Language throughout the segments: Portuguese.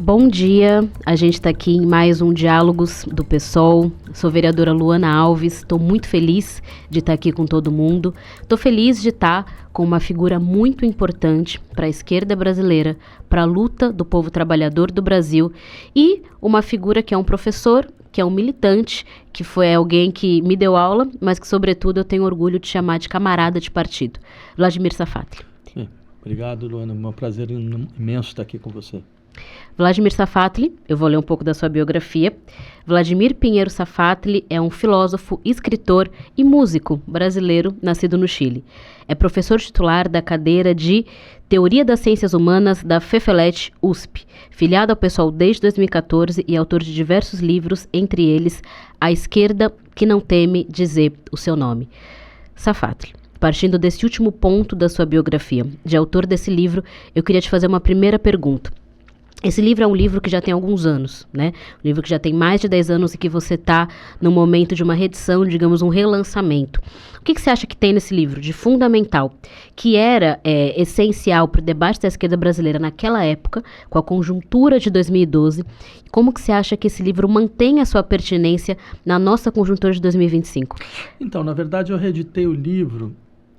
Bom dia, a gente está aqui em mais um Diálogos do PSOL. Sou vereadora Luana Alves, estou muito feliz de estar aqui com todo mundo. Estou feliz de estar com uma figura muito importante para a esquerda brasileira, para a luta do povo trabalhador do Brasil e uma figura que é um professor, que é um militante, que foi alguém que me deu aula, mas que, sobretudo, eu tenho orgulho de chamar de camarada de partido. Vladimir Safatli. Sim, obrigado, Luana. É um prazer imenso estar aqui com você. Vladimir Safatli, eu vou ler um pouco da sua biografia. Vladimir Pinheiro Safatli é um filósofo, escritor e músico brasileiro nascido no Chile. É professor titular da cadeira de Teoria das Ciências Humanas da FEFELET USP, filiado ao PSOL desde 2014 e autor de diversos livros, entre eles A Esquerda que Não Teme Dizer o Seu Nome. Safatli, partindo desse último ponto da sua biografia, de autor desse livro, eu queria te fazer uma primeira pergunta. Esse livro é um livro que já tem alguns anos, né? Um livro que já tem mais de 10 anos e que você está no momento de uma reedição, digamos, um relançamento. O que você acha que tem nesse livro de fundamental, que era essencial para o debate da esquerda brasileira naquela época, com a conjuntura de 2012? Como que você acha que esse livro mantém a sua pertinência na nossa conjuntura de 2025? Então, na verdade, eu reeditei o livro.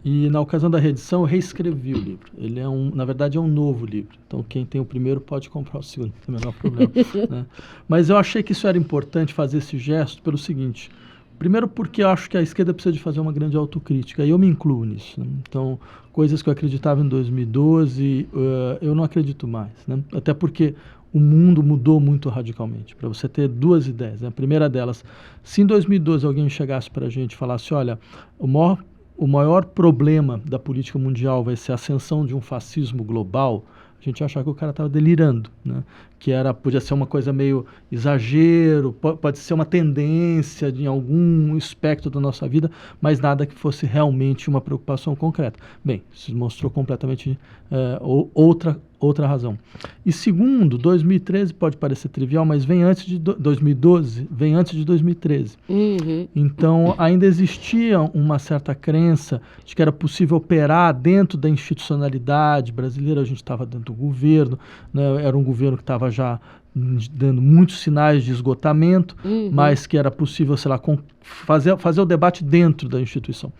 E, na ocasião da reedição, eu reescrevi o livro. Ele na verdade, é um novo livro. Então, quem tem o primeiro pode comprar o segundo, não tem o menor problema. Né? Mas eu achei que isso era importante, fazer esse gesto, pelo seguinte. Primeiro, porque eu acho que a esquerda precisa de fazer uma grande autocrítica, e eu me incluo nisso. Né? Então, coisas que eu acreditava em 2012, eu não acredito mais. Né? Até porque o mundo mudou muito radicalmente. Para você ter duas ideias. Né? A primeira delas, se em 2012 alguém chegasse para a gente e falasse, olha, o maior problema da política mundial vai ser a ascensão de um fascismo global, a gente achava que o cara estava delirando, né? Que podia ser uma coisa meio exagero, pode ser uma tendência em algum aspecto da nossa vida, mas nada que fosse realmente uma preocupação concreta. Bem, isso mostrou completamente outra razão. E segundo, 2013 pode parecer trivial, mas vem antes de 2012, vem antes de 2013. Uhum. Então, ainda existia uma certa crença de que era possível operar dentro da institucionalidade brasileira. A gente estava dentro do governo, né? Era um governo que estava já dando muitos sinais de esgotamento, mas que era possível, sei lá, fazer o debate dentro da instituição.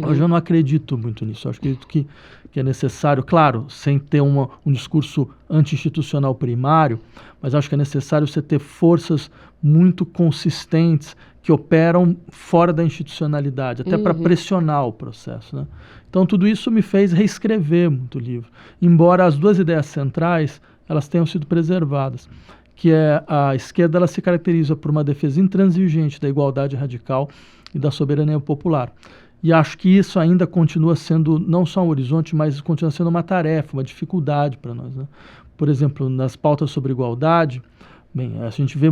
Hoje eu não acredito muito nisso. Eu acredito que é necessário, claro, sem ter um discurso anti-institucional primário, mas acho que é necessário você ter forças muito consistentes que operam fora da institucionalidade, até para pressionar o processo. Né? Então tudo isso me fez reescrever muito o livro, embora as duas ideias centrais elas tenham sido preservadas, que é a esquerda ela se caracteriza por uma defesa intransigente da igualdade radical e da soberania popular. E acho que isso ainda continua sendo não só um horizonte, mas continua sendo uma tarefa, uma dificuldade para nós. Né? Por exemplo, nas pautas sobre igualdade, bem, a gente vê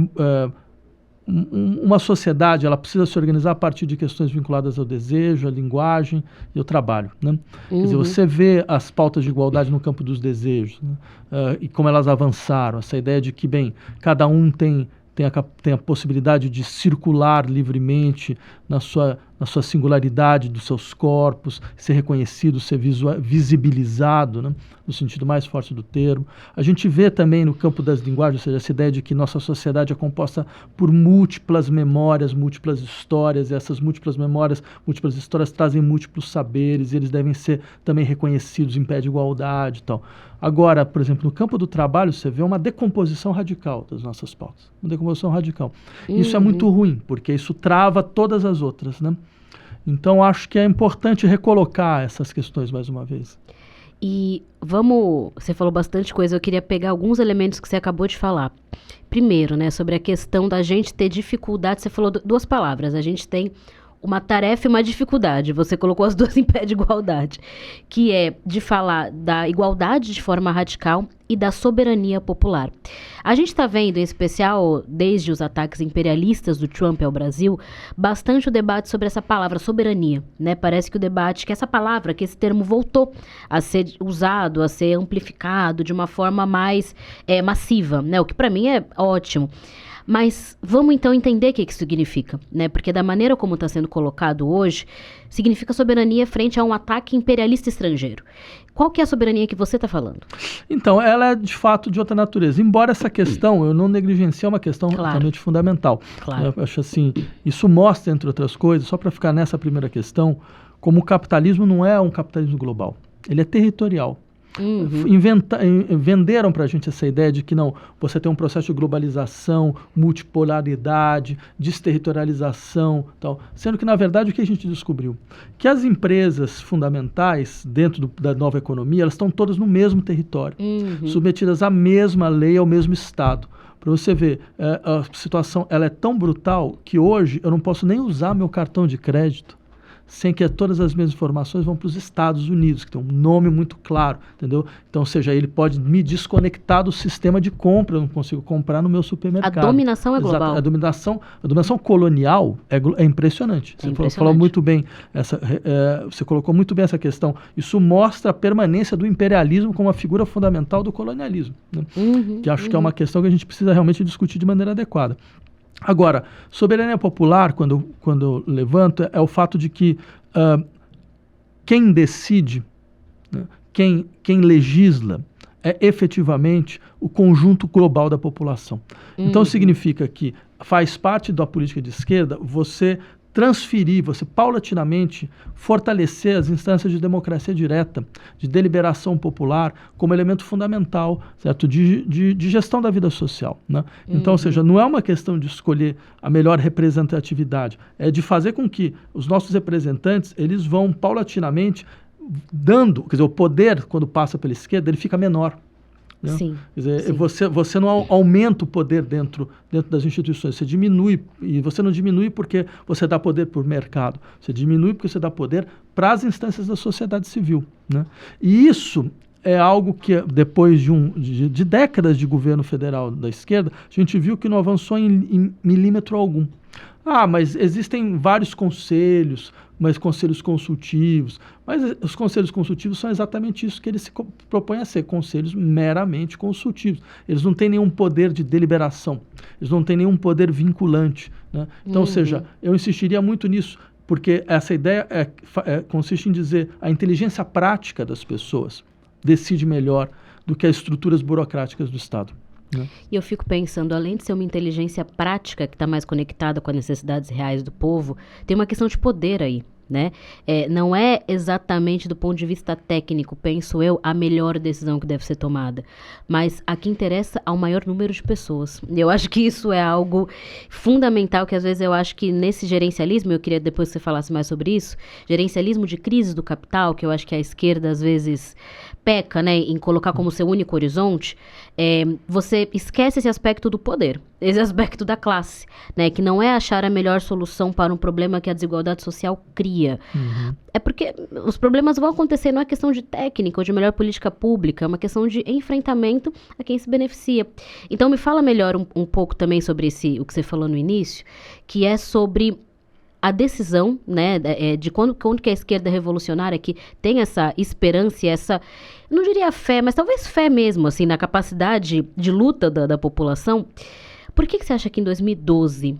uma sociedade, ela precisa se organizar a partir de questões vinculadas ao desejo, à linguagem e ao trabalho. Né? Quer dizer, você vê as pautas de igualdade no campo dos desejos, né? E como elas avançaram, essa ideia de que, bem, cada um tem a possibilidade de circular livremente na sua singularidade dos seus corpos, ser reconhecido, ser visibilizado, né? No sentido mais forte do termo. A gente vê também no campo das linguagens, ou seja, essa ideia de que nossa sociedade é composta por múltiplas memórias, múltiplas histórias, e essas múltiplas memórias, múltiplas histórias trazem múltiplos saberes, e eles devem ser também reconhecidos em pé de igualdade e tal. Agora, por exemplo, no campo do trabalho, você vê uma decomposição radical das nossas pautas. Uma decomposição radical. Isso é muito ruim, porque isso trava todas as outras, né? Então, acho que é importante recolocar essas questões mais uma vez. E você falou bastante coisa, eu queria pegar alguns elementos que você acabou de falar. Primeiro, né, sobre a questão da gente ter dificuldade, você falou duas palavras, a gente tem uma tarefa e uma dificuldade, você colocou as duas em pé de igualdade, que é de falar da igualdade de forma radical e da soberania popular. A gente está vendo, em especial, desde os ataques imperialistas do Trump ao Brasil, bastante o debate sobre essa palavra soberania, né? Parece que o debate, que essa palavra, que esse termo voltou a ser usado, a ser amplificado de uma forma mais massiva, né? O que para mim é ótimo. Mas vamos então entender o que isso significa, né? Porque da maneira como está sendo colocado hoje, significa soberania frente a um ataque imperialista estrangeiro. Qual que é a soberania que você está falando? Então, ela é de fato de outra natureza. Embora essa questão, eu não negligencie, é uma questão realmente fundamental. Claro. Eu acho assim, isso mostra, entre outras coisas, só para ficar nessa primeira questão, como o capitalismo não é um capitalismo global. Ele é territorial. Venderam para a gente essa ideia de que não, você tem um processo de globalização, multipolaridade, desterritorialização, tal. Sendo que, na verdade, o que a gente descobriu? Que as empresas fundamentais dentro da nova economia, elas estão todas no mesmo território, submetidas à mesma lei, ao mesmo Estado. Para você ver, a situação ela é tão brutal que hoje eu não posso nem usar meu cartão de crédito sem que todas as minhas informações vão para os Estados Unidos, que tem um nome muito claro, entendeu? Então, ou seja, ele pode me desconectar do sistema de compra, eu não consigo comprar no meu supermercado. A dominação é global. A dominação colonial é impressionante. Você falou muito bem, você colocou muito bem essa questão. Isso mostra a permanência do imperialismo como uma figura fundamental do colonialismo, né? Que acho que é uma questão que a gente precisa realmente discutir de maneira adequada. Agora, soberania popular, quando eu levanto, é o fato de que quem decide, né, quem legisla, é efetivamente o conjunto global da população. Então, significa que faz parte da política de esquerda você transferir, você paulatinamente fortalecer as instâncias de democracia direta, de deliberação popular, como elemento fundamental, certo? De gestão da vida social, né? Então, ou seja, não é uma questão de escolher a melhor representatividade, é de fazer com que os nossos representantes, eles vão paulatinamente dando, quer dizer, o poder, quando passa pela esquerda, ele fica menor. Né? Sim, quer dizer, sim. você não aumenta o poder dentro das instituições, você diminui, e você não diminui porque você dá poder por mercado, você diminui porque você dá poder para as instâncias da sociedade civil, né? E isso é algo que, depois de décadas de governo federal da esquerda, a gente viu que não avançou em milímetro algum. Mas existem vários conselhos, mas conselhos consultivos. Mas os conselhos consultivos são exatamente isso que eles se propõem a ser, conselhos meramente consultivos. Eles não têm nenhum poder de deliberação, eles não têm nenhum poder vinculante, né? Então, ou seja, eu insistiria muito nisso, porque essa ideia consiste em dizer a inteligência prática das pessoas decide melhor do que as estruturas burocráticas do Estado. E eu fico pensando, além de ser uma inteligência prática que está mais conectada com as necessidades reais do povo, tem uma questão de poder aí, né? Não é exatamente do ponto de vista técnico, penso eu, a melhor decisão que deve ser tomada, mas a que interessa ao maior número de pessoas. Eu acho que isso é algo fundamental, que às vezes eu acho que nesse gerencialismo, eu queria depois que você falasse mais sobre isso, gerencialismo de crise do capital, que eu acho que a esquerda às vezes peca, né, em colocar como seu único horizonte, você esquece esse aspecto do poder, esse aspecto da classe, né, que não é achar a melhor solução para um problema que a desigualdade social cria. É porque os problemas vão acontecer, não é questão de técnica ou de melhor política pública, é uma questão de enfrentamento a quem se beneficia. Então, me fala melhor um pouco também sobre o que você falou no início, que é sobre a decisão, né, de quando que a esquerda revolucionária que tem essa esperança e essa, não diria fé, mas talvez fé mesmo, assim, na capacidade de luta da população. Por que você acha que em 2012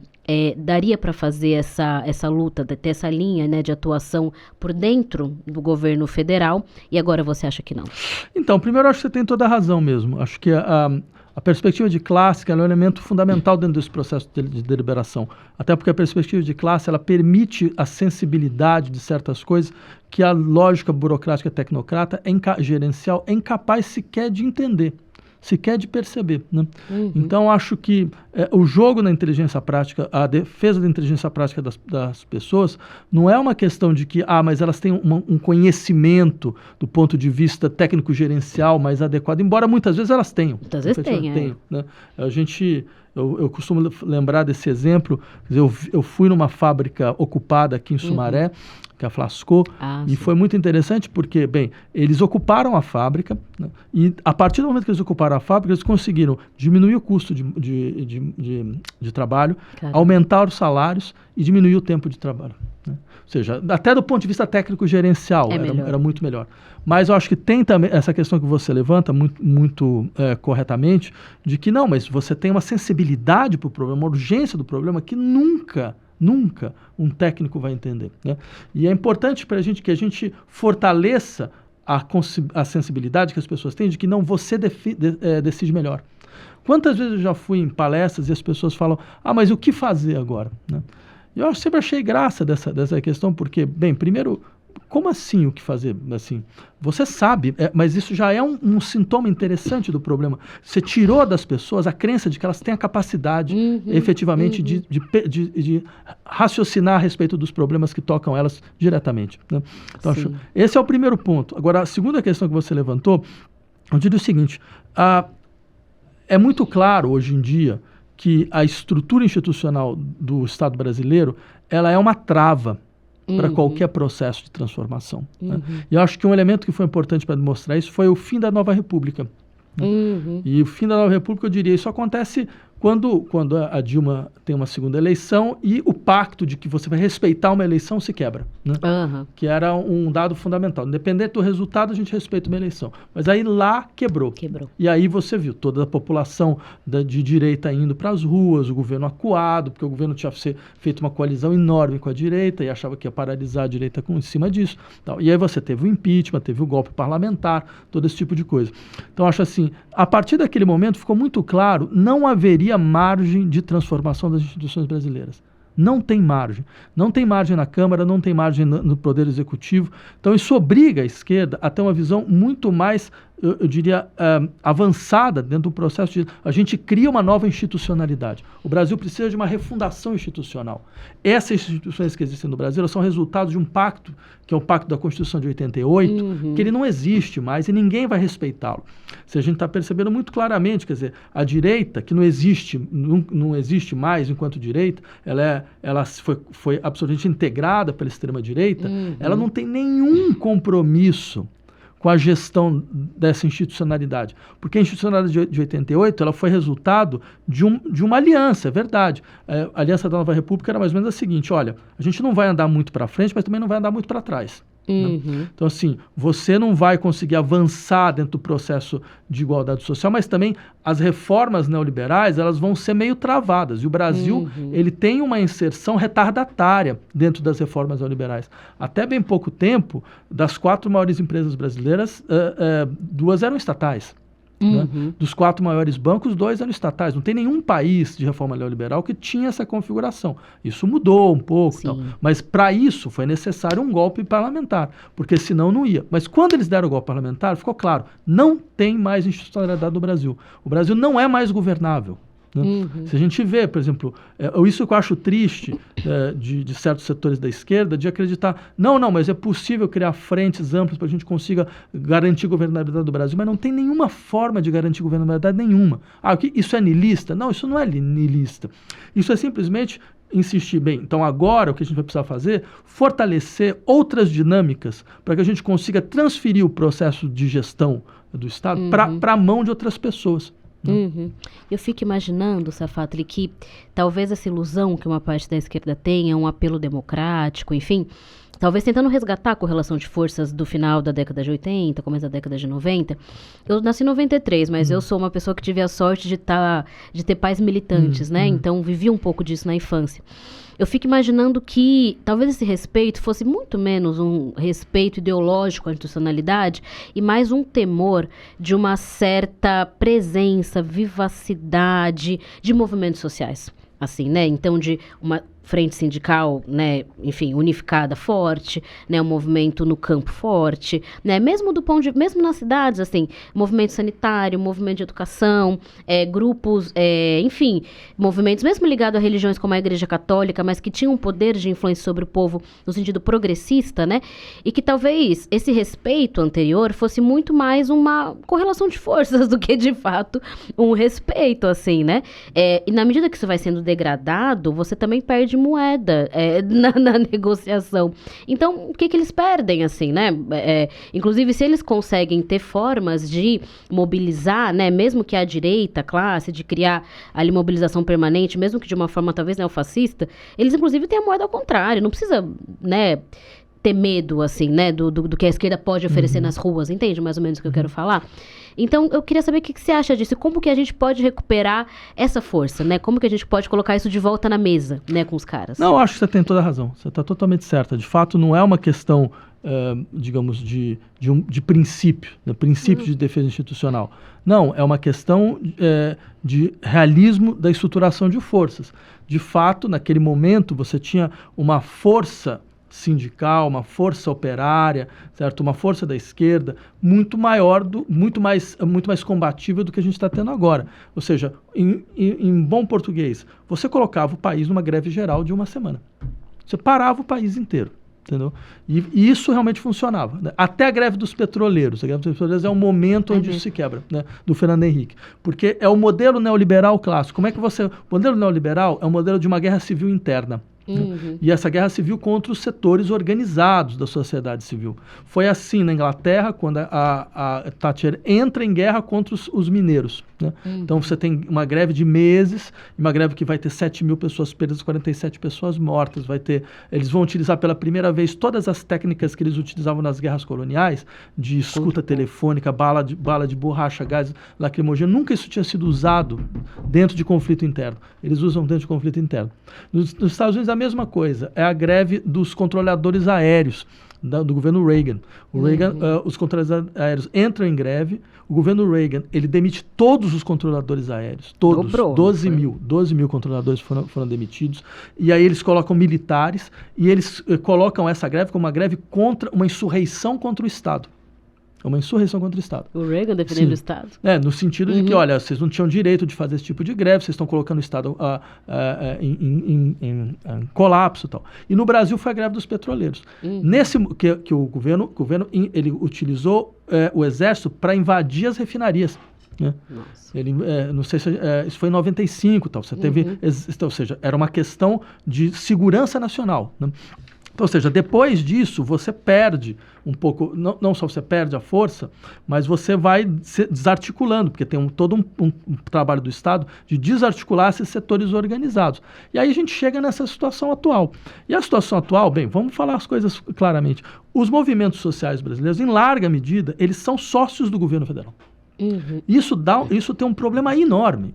daria para fazer essa luta, ter essa linha, né, de atuação por dentro do governo federal, e agora você acha que não? Então, primeiro, eu acho que você tem toda a razão mesmo. Acho que a perspectiva de classe é um elemento fundamental dentro desse processo de deliberação. Até porque a perspectiva de classe ela permite a sensibilidade de certas coisas que a lógica burocrática tecnocrata gerencial é incapaz sequer de entender, sequer de perceber, né? Então, acho que o jogo na inteligência prática, a defesa da inteligência prática das pessoas, não é uma questão de que, mas elas têm um conhecimento do ponto de vista técnico-gerencial mais adequado, embora muitas vezes elas tenham. Muitas vezes tenham, né? Eu costumo lembrar desse exemplo, quer dizer, eu fui numa fábrica ocupada aqui em Sumaré, que é a Flasco, e foi muito interessante porque, bem, eles ocuparam a fábrica, né, e a partir do momento que eles ocuparam a fábrica, eles conseguiram diminuir o custo de trabalho, aumentar os salários e diminuir o tempo de trabalho, né? Ou seja, até do ponto de vista técnico gerencial, era muito melhor. Mas eu acho que tem também essa questão que você levanta muito corretamente, de que não, mas você tem uma sensibilidade para o problema, uma urgência do problema que nunca um técnico vai entender, né? E é importante para a gente que a gente fortaleça a sensibilidade que as pessoas têm de que não, você decide melhor. Quantas vezes eu já fui em palestras e as pessoas falam, mas o que fazer agora, né? Eu sempre achei graça dessa questão, porque, bem, primeiro, como assim o que fazer? Assim, você sabe, mas isso já é um sintoma interessante do problema. Você tirou das pessoas a crença de que elas têm a capacidade, efetivamente, de raciocinar a respeito dos problemas que tocam elas diretamente, né? Então, esse é o primeiro ponto. Agora, a segunda questão que você levantou, eu diria o seguinte, é muito claro hoje em dia que a estrutura institucional do Estado brasileiro, ela é uma trava para qualquer processo de transformação, né? E eu acho que um elemento que foi importante para demonstrar isso foi o fim da Nova República, né? E o fim da Nova República, eu diria, isso acontece quando a Dilma tem uma segunda eleição e o pacto de que você vai respeitar uma eleição se quebra, né? Que era um dado fundamental. Independente do resultado, a gente respeita uma eleição. Mas aí lá quebrou. E aí você viu toda a população de direita indo para as ruas, o governo acuado, porque o governo tinha feito uma coalizão enorme com a direita e achava que ia paralisar a direita em cima disso. Tal. E aí você teve o impeachment, teve o golpe parlamentar, todo esse tipo de coisa. Então, acho assim, a partir daquele momento ficou muito claro, não haveria margem de transformação das instituições brasileiras. Não tem margem. Não tem margem na Câmara, não tem margem no Poder Executivo. Então, isso obriga a esquerda a ter uma visão muito mais, eu diria, avançada dentro do processo de... A gente cria uma nova institucionalidade. O Brasil precisa de uma refundação institucional. Essas instituições que existem no Brasil são resultado de um pacto, que é o Pacto da Constituição de 88, que ele não existe mais e ninguém vai respeitá-lo. Se a gente está percebendo muito claramente, quer dizer, a direita, que não existe mais enquanto direita, ela foi absolutamente integrada pela extrema-direita, ela não tem nenhum compromisso com a gestão dessa institucionalidade. Porque a institucionalidade de 88 ela foi resultado de uma aliança, é verdade. A Aliança da Nova República era mais ou menos a seguinte, olha, a gente não vai andar muito para frente, mas também não vai andar muito para trás. Então, assim, você não vai conseguir avançar dentro do processo de igualdade social, mas também as reformas neoliberais, elas vão ser meio travadas. E o Brasil, ele tem uma inserção retardatária dentro das reformas neoliberais. Até bem pouco tempo, das 4 maiores empresas brasileiras, 2 eram estatais. Né? Dos 4 maiores bancos, 2 eram estatais. Não tem nenhum país de reforma neoliberal que tinha essa configuração. Isso mudou um pouco, tal, mas para isso foi necessário um golpe parlamentar, porque senão não ia. Mas quando eles deram o golpe parlamentar, ficou claro, não tem mais institucionalidade no Brasil. O Brasil não é mais governável. Né? Se a gente vê, por exemplo, isso que eu acho triste de certos setores da esquerda, de acreditar, não, mas é possível criar frentes amplas para a gente consiga garantir a governabilidade do Brasil, mas não tem nenhuma forma de garantir governabilidade nenhuma. Isso é niilista? Não, isso não é niilista. Isso é simplesmente insistir, bem, então agora o que a gente vai precisar fazer, fortalecer outras dinâmicas para que a gente consiga transferir o processo de gestão do Estado para a mão de outras pessoas. Eu fico imaginando, Safatli, que talvez essa ilusão que uma parte da esquerda tenha, um apelo democrático, enfim, talvez tentando resgatar a correlação de forças do final da década de 80, começo da década de 90. Eu nasci em 93, mas eu sou uma pessoa que tive a sorte de ter pais militantes, né? Então vivi um pouco disso na infância. Eu fico imaginando que talvez esse respeito fosse muito menos um respeito ideológico à institucionalidade e mais um temor de uma certa presença, vivacidade de movimentos sociais. Assim, né? Então, de uma frente sindical, né, enfim, unificada, forte, né, um movimento no campo forte, né, mesmo mesmo nas cidades, assim, movimento sanitário, movimento de educação, grupos, enfim, movimentos mesmo ligados a religiões como a Igreja Católica, mas que tinham um poder de influência sobre o povo no sentido progressista, né, e que talvez esse respeito anterior fosse muito mais uma correlação de forças do que, de fato, um respeito, assim, né, e na medida que isso vai sendo degradado, você também perde moeda na negociação. Então, o que eles perdem, assim, né? Inclusive, se eles conseguem ter formas de mobilizar, né, mesmo que a direita, a classe, de criar ali mobilização permanente, mesmo que de uma forma talvez neofascista, eles, inclusive, têm a moeda ao contrário. Não precisa, né, ter medo, assim, né, do que a esquerda pode oferecer nas ruas. Entende mais ou menos o que eu quero falar? Então, eu queria saber o que você acha disso, como que a gente pode recuperar essa força, né? Como que a gente pode colocar isso de volta na mesa, né, com os caras? Não, eu acho que você tem toda a razão. Você está totalmente certa. De fato, não é uma questão, digamos, de princípio, né? Princípio de defesa institucional. Não, é uma questão de realismo da estruturação de forças. De fato, naquele momento, você tinha uma força sindical, uma força operária, certo? Uma força da esquerda muito mais combatível do que a gente está tendo agora. Ou seja, em bom português, você colocava o país numa greve geral de uma semana. Você parava o país inteiro, entendeu? E isso realmente funcionava, né? Até a greve dos petroleiros. A greve dos petroleiros é um momento onde isso se quebra, né? Do Fernando Henrique. Porque é o modelo neoliberal clássico. Como é que você... O modelo neoliberal é o modelo de uma guerra civil interna. E essa guerra civil contra os setores organizados da sociedade civil. Foi assim na Inglaterra, quando a Thatcher entra em guerra contra os mineiros, né? Então você tem uma greve de meses, uma greve que vai ter 7 mil pessoas pretas, 47 pessoas mortas. Eles vão utilizar pela primeira vez todas as técnicas que eles utilizavam nas guerras coloniais, de escuta telefônica, bala de borracha, gás lacrimogêneo. Nunca isso tinha sido usado dentro de conflito interno. Eles usam dentro de conflito interno. Nos Estados Unidos, a mesma coisa, é a greve dos controladores aéreos do governo Reagan. Os controladores aéreos entram em greve, o governo Reagan, ele demite todos os controladores aéreos, todos, 12 mil controladores foram demitidos, e aí eles colocam militares, e eles colocam essa greve como uma greve contra, uma insurreição contra o Estado. É uma insurreição contra o Estado. O Reagan defendendo o Estado? No sentido de que, olha, vocês não tinham direito de fazer esse tipo de greve, vocês estão colocando o Estado em colapso e tal. E no Brasil foi a greve dos petroleiros. Nesse que o governo ele utilizou o exército para invadir as refinarias. Né? Não sei se isso foi em 95 tal. Você teve, ou seja, era uma questão de segurança nacional, né? Então, ou seja, depois disso, você perde um pouco, não só você perde a força, mas você vai se desarticulando, porque tem todo um trabalho do Estado de desarticular esses setores organizados. E aí a gente chega nessa situação atual. E a situação atual, bem, vamos falar as coisas claramente. Os movimentos sociais brasileiros, em larga medida, eles são sócios do governo federal. Isso tem um problema enorme,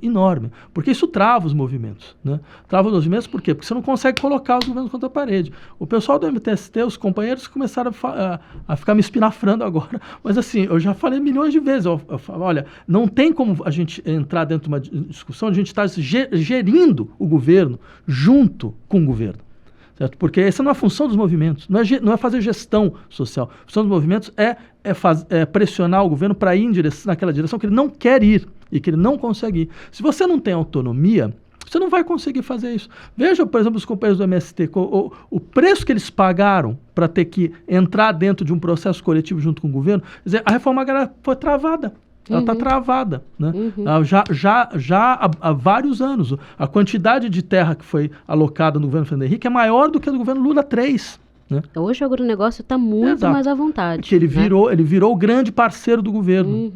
porque isso trava os movimentos, né? Trava os movimentos por quê? Porque você não consegue colocar os governos contra a parede. O pessoal do MTST, os companheiros começaram a ficar me espinafrando agora, mas assim, eu já falei milhões de vezes, eu falo, olha, não tem como a gente entrar dentro de uma discussão, a gente está gerindo o governo junto com o governo. Certo? Porque essa não é a função dos movimentos, não é fazer gestão social. A função dos movimentos é pressionar o governo para ir naquela direção que ele não quer ir e que ele não consegue ir. Se você não tem autonomia, você não vai conseguir fazer isso. Veja, por exemplo, os companheiros do MST, o preço que eles pagaram para ter que entrar dentro de um processo coletivo junto com o governo. Quer dizer, a reforma agrária foi travada. Ela está travada, né? Já há vários anos. A quantidade de terra que foi alocada no governo Fernando Henrique é maior do que a do governo Lula 3. Né? Hoje o agronegócio está muito mais à vontade. Que ele virou o grande parceiro do governo.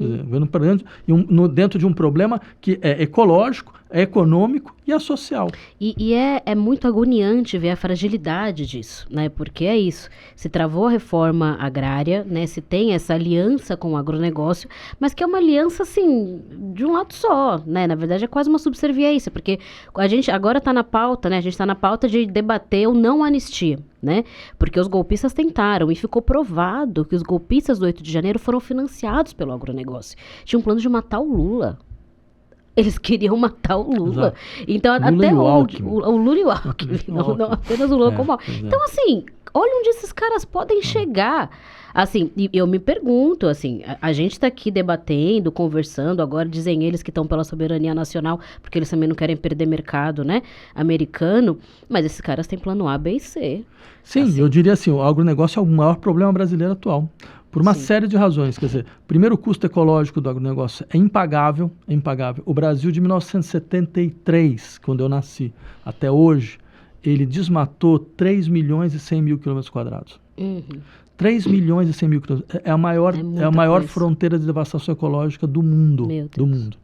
Dentro de um problema que é ecológico, é econômico e é social. E é muito agoniante ver a fragilidade disso, né? Porque é isso. Se travou a reforma agrária, né? Se tem essa aliança com o agronegócio, mas que é uma aliança, assim, de um lado só, né? Na verdade, é quase uma subserviência, porque a gente agora está na pauta, né? A gente está na pauta de debater ou não anistia, né? Porque os golpistas tentaram e ficou provado que os golpistas do 8 de janeiro foram financiados pelo agronegócio. Tinha um plano de matar o Lula. Eles queriam matar o Lula. Exato. Então, Lula até o Lula e o Alckmin. Não apenas o Lula como Alckmin. Então, assim, olha onde esses caras podem chegar. Assim, e eu me pergunto, assim, a gente está aqui debatendo, conversando, agora dizem eles que estão pela soberania nacional, porque eles também não querem perder mercado, né, americano, mas esses caras têm plano A, B e C. Sim, assim. Eu diria assim, o agronegócio é o maior problema brasileiro atual. Por uma série de razões. Quer dizer, primeiro, o custo ecológico do agronegócio é impagável. O Brasil de 1973, quando eu nasci, até hoje, ele desmatou 3 milhões e 100 mil quilômetros quadrados. 3 milhões e 100 mil quilômetros. É a maior fronteira de devastação ecológica do mundo.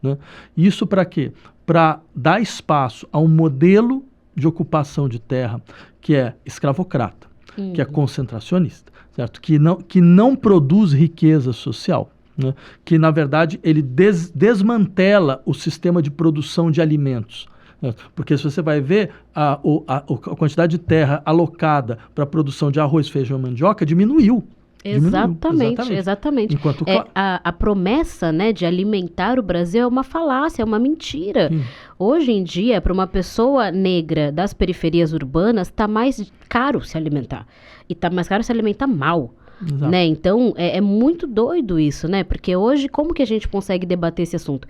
Né? Isso para quê? Para dar espaço a um modelo de ocupação de terra que é escravocrata, que é concentracionista, certo? Que não produz riqueza social. Né? Que, na verdade, ele desmantela o sistema de produção de alimentos. Né? Porque se você vai ver, a quantidade de terra alocada para a produção de arroz, feijão e mandioca diminuiu. Exatamente. Enquanto a promessa, né, de alimentar o Brasil é uma falácia, é uma mentira. Hoje em dia, para uma pessoa negra das periferias urbanas, está mais caro se alimentar. E está mais caro se alimentar mal. Né? Então, é muito doido isso, né? Porque hoje, como que a gente consegue debater esse assunto?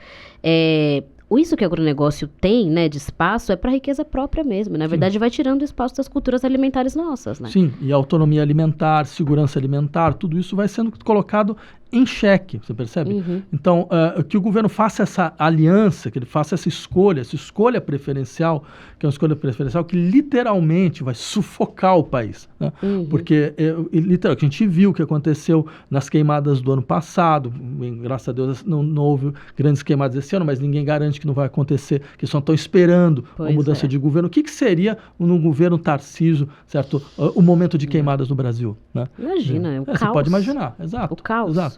Isso que o agronegócio tem, né, de espaço, é para riqueza própria mesmo. Na verdade, vai tirando o espaço das culturas alimentares nossas, né? Sim, e autonomia alimentar, segurança alimentar, tudo isso vai sendo colocado em xeque, você percebe? Então, que o governo faça essa aliança, que ele faça essa escolha preferencial, que é uma escolha preferencial que literalmente vai sufocar o país. Né? Porque, literalmente, a gente viu o que aconteceu nas queimadas do ano passado, graças a Deus não houve grandes queimadas esse ano, mas ninguém garante que não vai acontecer, que só estão esperando a mudança de governo. O que seria no governo Tarcísio, certo? O momento de queimadas no Brasil? Né? Imagina, o caos. Você pode imaginar, exato.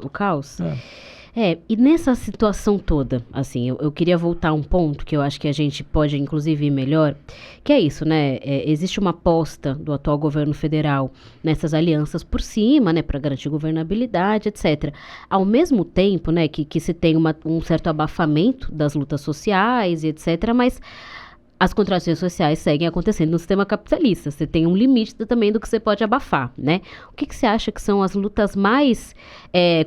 O caos. E nessa situação toda, assim, eu queria voltar a um ponto que eu acho que a gente pode, inclusive, ir melhor, que é isso, né? Existe uma aposta do atual governo federal nessas alianças por cima, né, para garantir governabilidade, etc. Ao mesmo tempo, né, que se tem um certo abafamento das lutas sociais e etc., mas as contradições sociais seguem acontecendo no sistema capitalista. Você tem um limite também do que você pode abafar, né? O que você acha que são as lutas mais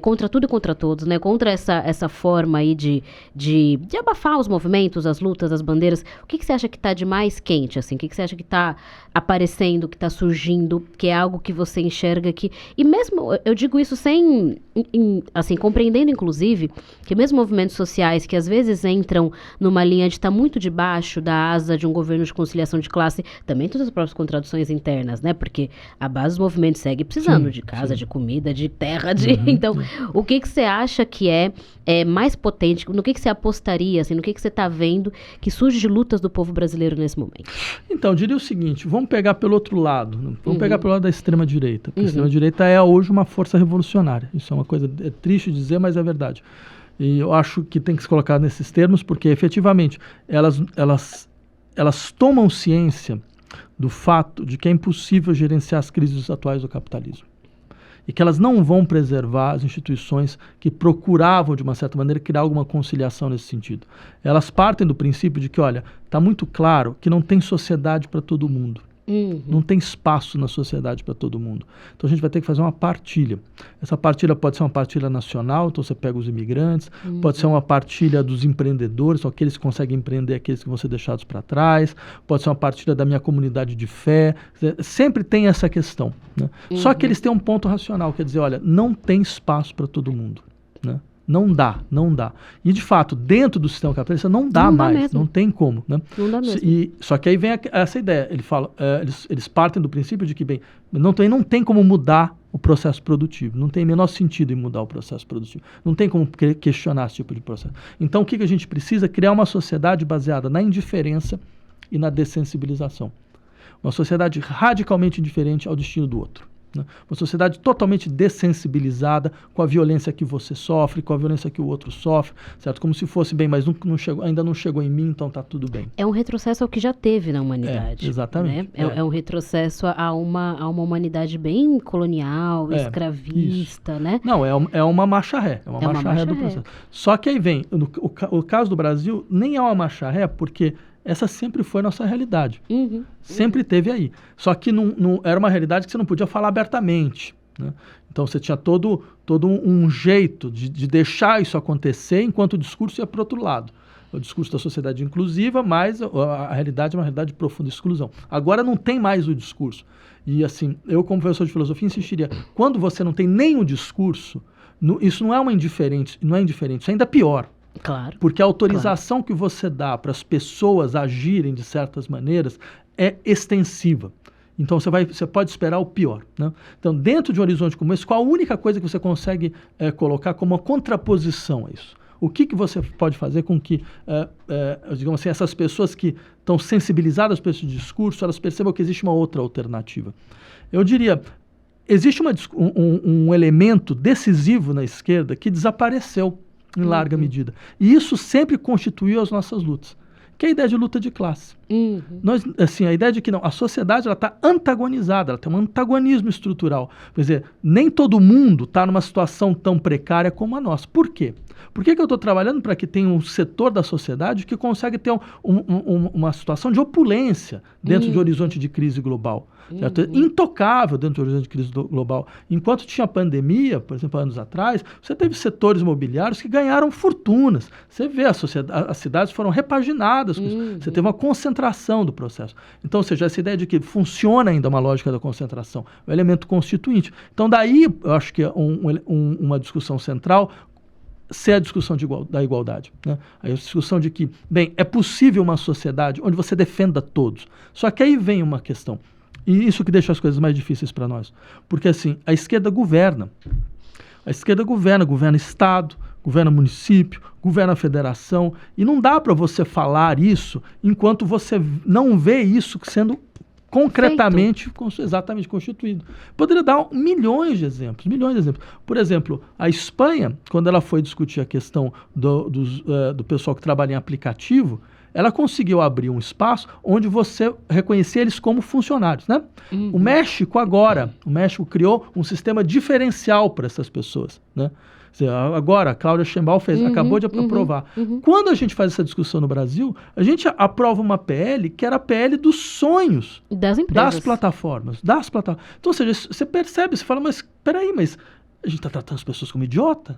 contra tudo e contra todos, né? Contra essa forma aí de abafar os movimentos, as lutas, as bandeiras. O que você acha que está de mais quente, assim? O que você acha que está aparecendo, que está surgindo, que é algo que você enxerga que... E mesmo, eu digo isso assim, compreendendo, inclusive, que mesmo movimentos sociais que às vezes entram numa linha de estar muito debaixo da asa de um governo de conciliação de classe, também todas as próprias contradições internas, né? Porque a base dos movimentos segue precisando de casa, de comida, de terra, Então, o que você acha que é mais potente? No que você apostaria, assim, no que você está vendo que surge de lutas do povo brasileiro nesse momento? Então, eu diria o seguinte, vamos pegar pelo outro lado, vamos pegar pelo lado da extrema-direita, porque a extrema-direita é hoje uma força revolucionária. Isso é uma coisa triste dizer, mas é verdade. E eu acho que tem que se colocar nesses termos, porque efetivamente elas tomam ciência do fato de que é impossível gerenciar as crises atuais do capitalismo. E que elas não vão preservar as instituições que procuravam, de uma certa maneira, criar alguma conciliação nesse sentido. Elas partem do princípio de que, olha, está muito claro que não tem sociedade para todo mundo. Não tem espaço na sociedade para todo mundo. Então a gente vai ter que fazer uma partilha. Essa partilha pode ser uma partilha nacional, então você pega os imigrantes, pode ser uma partilha dos empreendedores, são aqueles que conseguem empreender, aqueles que vão ser deixados para trás, pode ser uma partilha da minha comunidade de fé, sempre tem essa questão. Né? Só que eles têm um ponto racional, quer dizer, olha, não tem espaço para todo mundo. Né? Não dá. E, de fato, dentro do sistema capitalista não dá mais, não tem como. Né? Não dá mesmo. Só que aí vem essa ideia, eles partem do princípio de que, bem, não tem como mudar o processo produtivo, não tem menor sentido em mudar o processo produtivo, não tem como questionar esse tipo de processo. Então, o que a gente precisa? Criar uma sociedade baseada na indiferença e na dessensibilização. Uma sociedade radicalmente indiferente ao destino do outro. Né? Uma sociedade totalmente dessensibilizada com a violência que você sofre, com a violência que o outro sofre, certo? Como se fosse, bem, mas ainda não chegou em mim, então está tudo bem. É um retrocesso ao que já teve na humanidade. Exatamente. Né? É um retrocesso a uma humanidade bem colonial, escravista, isso. Né? Não, é uma marcha ré. É uma marcha ré do processo. Só que aí vem, o caso do Brasil nem é uma marcha ré, porque essa sempre foi a nossa realidade. Sempre teve aí. Só que não era uma realidade que você não podia falar abertamente. Né? Então você tinha todo um jeito de deixar isso acontecer, enquanto o discurso ia para o outro lado. O discurso da sociedade inclusiva, mas a realidade é uma realidade de profunda exclusão. Agora não tem mais o discurso. E assim, eu como professor de filosofia insistiria, quando você não tem nem o discurso, isso não é indiferente, isso é ainda pior. Claro. Porque a autorização que você dá para as pessoas agirem de certas maneiras é extensiva. Então, você pode esperar o pior, né? Então, dentro de um horizonte como esse, qual a única coisa que você consegue colocar como uma contraposição a isso? O que você pode fazer com que, digamos assim, essas pessoas que estão sensibilizadas para esse discurso, elas percebam que existe uma outra alternativa? Eu diria, existe um elemento decisivo na esquerda que desapareceu em larga medida. E isso sempre constituiu as nossas lutas, que é a ideia de luta de classe. A ideia de que a sociedade está antagonizada, ela tem um antagonismo estrutural. Quer dizer, nem todo mundo está numa situação tão precária como a nossa. Por quê? Por que eu estou trabalhando para que tenha um setor da sociedade que consegue ter uma situação de opulência dentro de um horizonte de crise global? Certo? Intocável dentro do horizonte de crise global. Enquanto tinha pandemia, por exemplo, anos atrás, você teve setores imobiliários que ganharam fortunas. Você vê, as cidades foram repaginadas com isso. Você teve uma concentração do processo. Então, ou seja, essa ideia de que funciona ainda uma lógica da concentração, o elemento constituinte. Então, daí, eu acho que é uma discussão central ser a discussão da igualdade, né? A discussão de que, bem, é possível uma sociedade onde você defenda todos. Só que aí vem uma questão. E isso que deixa as coisas mais difíceis para nós. Porque, assim, a esquerda governa. A esquerda governa Estado, governa município, governa federação. E não dá para você falar isso enquanto você não vê isso sendo concretamente, exatamente constituído. Poderia dar milhões de exemplos. Por exemplo, a Espanha, quando ela foi discutir a questão do pessoal que trabalha em aplicativo, ela conseguiu abrir um espaço onde você reconhecia eles como funcionários, né? O México criou um sistema diferencial para essas pessoas, né? Agora, a Cláudia Sheinbaum acabou de aprovar. Quando a gente faz essa discussão no Brasil, a gente aprova uma PL que era a PL dos sonhos das empresas, das plataformas. Então, ou seja, você percebe, você fala, mas peraí, mas a gente está tratando as pessoas como idiota?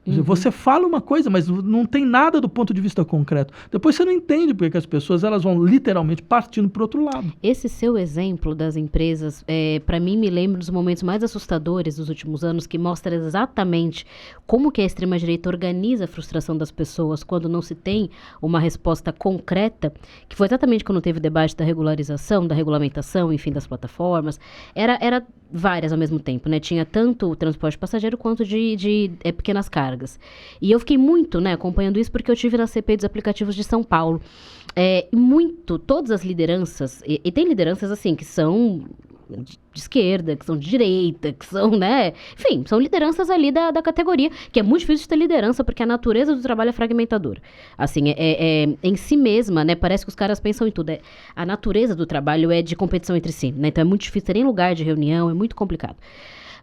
Você fala uma coisa, mas não tem nada do ponto de vista concreto. Depois você não entende porque as pessoas elas vão literalmente partindo para o outro lado. Esse seu exemplo das empresas, para mim, me lembra dos momentos mais assustadores dos últimos anos, que mostra exatamente como que a extrema-direita organiza a frustração das pessoas quando não se tem uma resposta concreta, que foi exatamente quando teve o debate da regularização, da regulamentação, enfim, das plataformas. Era várias ao mesmo tempo, né? Tinha tanto o transporte passageiro quanto de pequenas cargas. E eu fiquei muito, né, acompanhando isso porque eu tive na CPI dos aplicativos de São Paulo. Todas as lideranças, e tem lideranças assim que são de esquerda, que são de direita, que são, né, enfim, são lideranças ali da categoria, que é muito difícil de ter liderança porque a natureza do trabalho é fragmentadora. Assim, em si mesma, né, parece que os caras pensam em tudo. A natureza do trabalho é de competição entre si, né, então é muito difícil ter nem lugar de reunião, é muito complicado.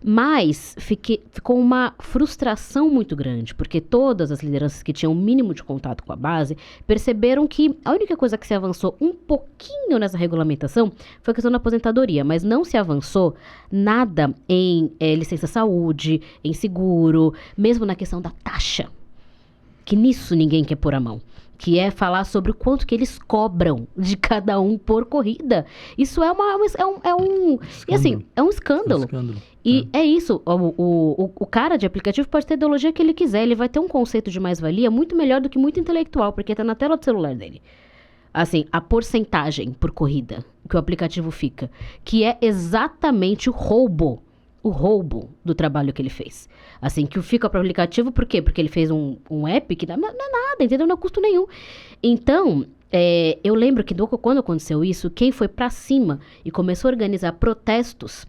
Mas ficou uma frustração muito grande, porque todas as lideranças que tinham o mínimo de contato com a base perceberam que a única coisa que se avançou um pouquinho nessa regulamentação foi a questão da aposentadoria, mas não se avançou nada em licença saúde, em seguro, mesmo na questão da taxa, que nisso ninguém quer pôr a mão. Que é falar sobre o quanto que eles cobram de cada um por corrida. Isso é um escândalo. E é isso, o cara de aplicativo pode ter a ideologia que ele quiser, ele vai ter um conceito de mais-valia muito melhor do que muito intelectual, porque tá na tela do celular dele. Assim, a porcentagem por corrida que o aplicativo fica, que é exatamente o roubo do trabalho que ele fez. Assim, que fica para o aplicativo, por quê? Porque ele fez um app que não é nada, entendeu? Não é custo nenhum. Então, eu lembro que quando aconteceu isso, quem foi para cima e começou a organizar protestos,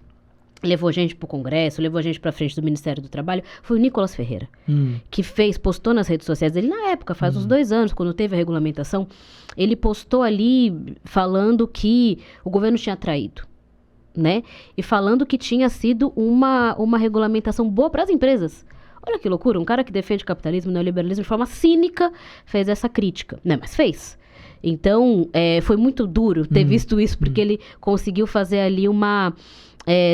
levou gente pro Congresso, levou gente pra frente do Ministério do Trabalho, foi o Nicolas Ferreira, que postou nas redes sociais dele, na época, faz uns 2 anos, quando teve a regulamentação, ele postou ali falando que o governo tinha traído, né? E falando que tinha sido uma regulamentação boa para as empresas. Olha que loucura, um cara que defende capitalismo e neoliberalismo de forma cínica fez essa crítica, né? Mas fez. Então, foi muito duro ter visto isso, porque ele conseguiu fazer ali